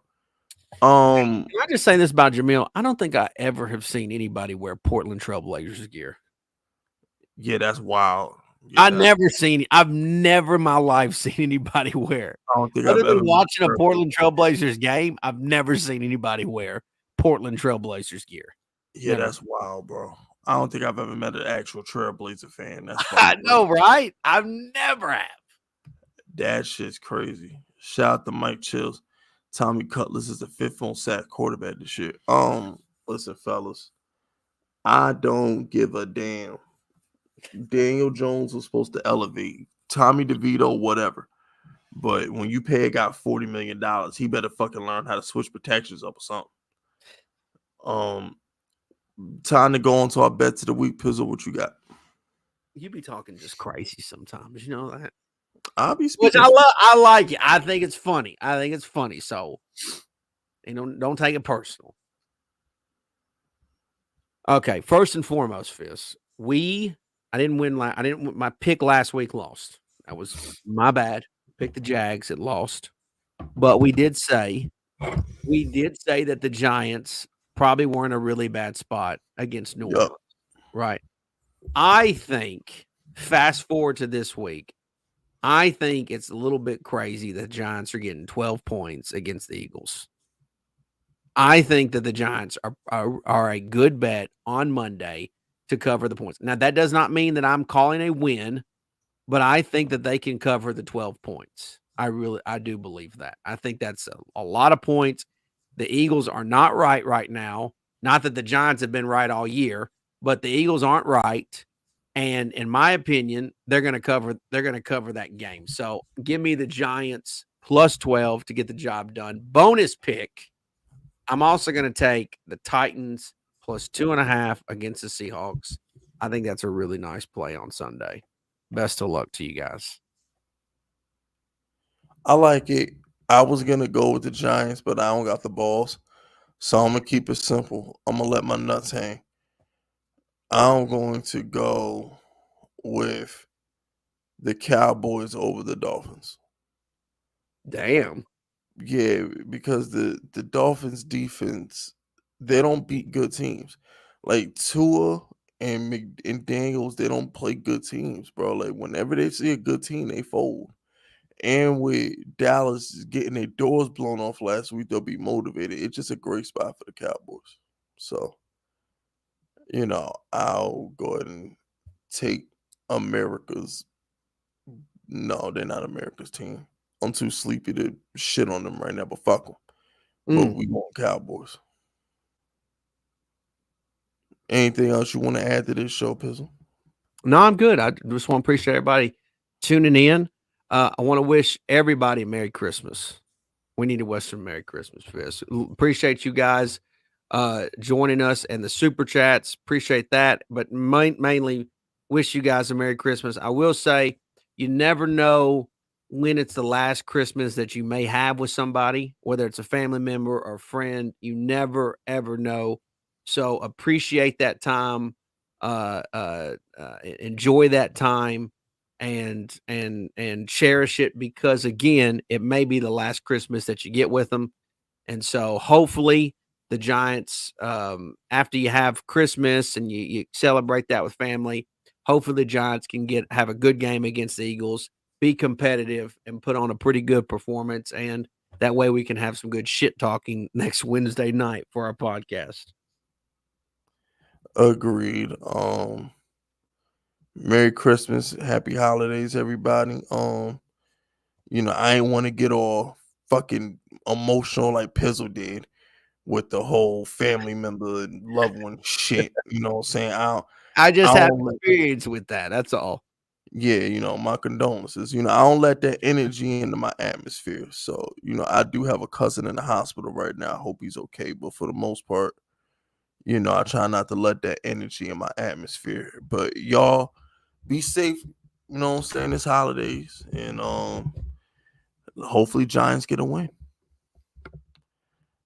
Can I just say this about Jamil? I don't think I ever have seen anybody wear Portland Trailblazers gear. Yeah, that's wild. Yeah, I've never in my life seen anybody wear. I don't think Other I've than ever watching a Portland Trailblazers game, I've never seen anybody wear Portland Trailblazers gear. Yeah, never. That's wild, bro. I don't think I've ever met an actual Trailblazer fan. That's I know, right? I've never have. That shit's crazy. Shout out to Mike Chills. Tommy Cutlass is the 5th on sack quarterback this year. Listen, fellas, I don't give a damn. Daniel Jones was supposed to elevate. Tommy DeVito, whatever. But when you pay a guy $40 million, he better fucking learn how to switch protections up or something. Time to go on to our bets of the week. Pizzle, what you got? You be talking just crazy sometimes. You know that? I'll be speaking. Which I like it. I think it's funny. So, don't take it personal. Okay, first and foremost, Fizz. I didn't win. My pick last week lost. That was my bad. Picked the Jags. It lost. But we did say we did say that the Giants probably were in a really bad spot against New Yep. Orleans, right? I think, fast forward to this week, I think it's a little bit crazy that the Giants are getting 12 points against the Eagles. I think that the Giants are a good bet on Monday to cover the points. Now, that does not mean that I'm calling a win, but I think that they can cover the 12 points. I do believe that. I think that's a lot of points. The Eagles are not right now. Not that the Giants have been right all year, but the Eagles aren't right. And in my opinion, they're going to cover that game. So give me the Giants plus 12 to get the job done. Bonus pick. I'm also going to take the Titans plus 2.5 against the Seahawks. I think that's a really nice play on Sunday. Best of luck to you guys. I like it. I was gonna go with the Giants, but I don't got the balls. So I'm gonna keep it simple. I'm gonna let my nuts hang. I'm going to go with the Cowboys over the Dolphins. Damn. Yeah, because the Dolphins defense, they don't beat good teams. Like Tua and Daniels, they don't play good teams, bro. Like whenever they see a good team, they fold. And with Dallas getting their doors blown off last week, they'll be motivated. It's just a great spot for the Cowboys. So, I'll go ahead and take America's. No, they're not America's team. I'm too sleepy to shit on them right now, but fuck them. But we want Cowboys. Anything else you want to add to this show, Pizzle? No, I'm good. I just want to appreciate everybody tuning in. I want to wish everybody a Merry Christmas. We need a Western Merry Christmas for this. Appreciate you guys joining us and the super chats. Appreciate that. But mainly wish you guys a Merry Christmas. I will say you never know when it's the last Christmas that you may have with somebody, whether it's a family member or friend. You never, ever know. So appreciate that time. Enjoy that time and cherish it, because again, it may be the last Christmas that you get with them. And so hopefully the Giants, after you have Christmas and you celebrate that with family, hopefully the Giants can have a good game against the Eagles, be competitive, and put on a pretty good performance. And that way we can have some good shit talking next Wednesday night for our podcast. Agreed. Merry Christmas, happy holidays, everybody. I ain't want to get all fucking emotional like Pizzle did with the whole family member and loved one shit. You know what I'm saying? I just I have don't let experience with that. That's all. my condolences. I don't let that energy into my atmosphere. So, I do have a cousin in the hospital right now. I hope he's okay. But for the most part, I try not to let that energy in my atmosphere. But y'all be safe, this holidays. And hopefully Giants get a win.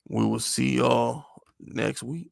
We will see y'all next week.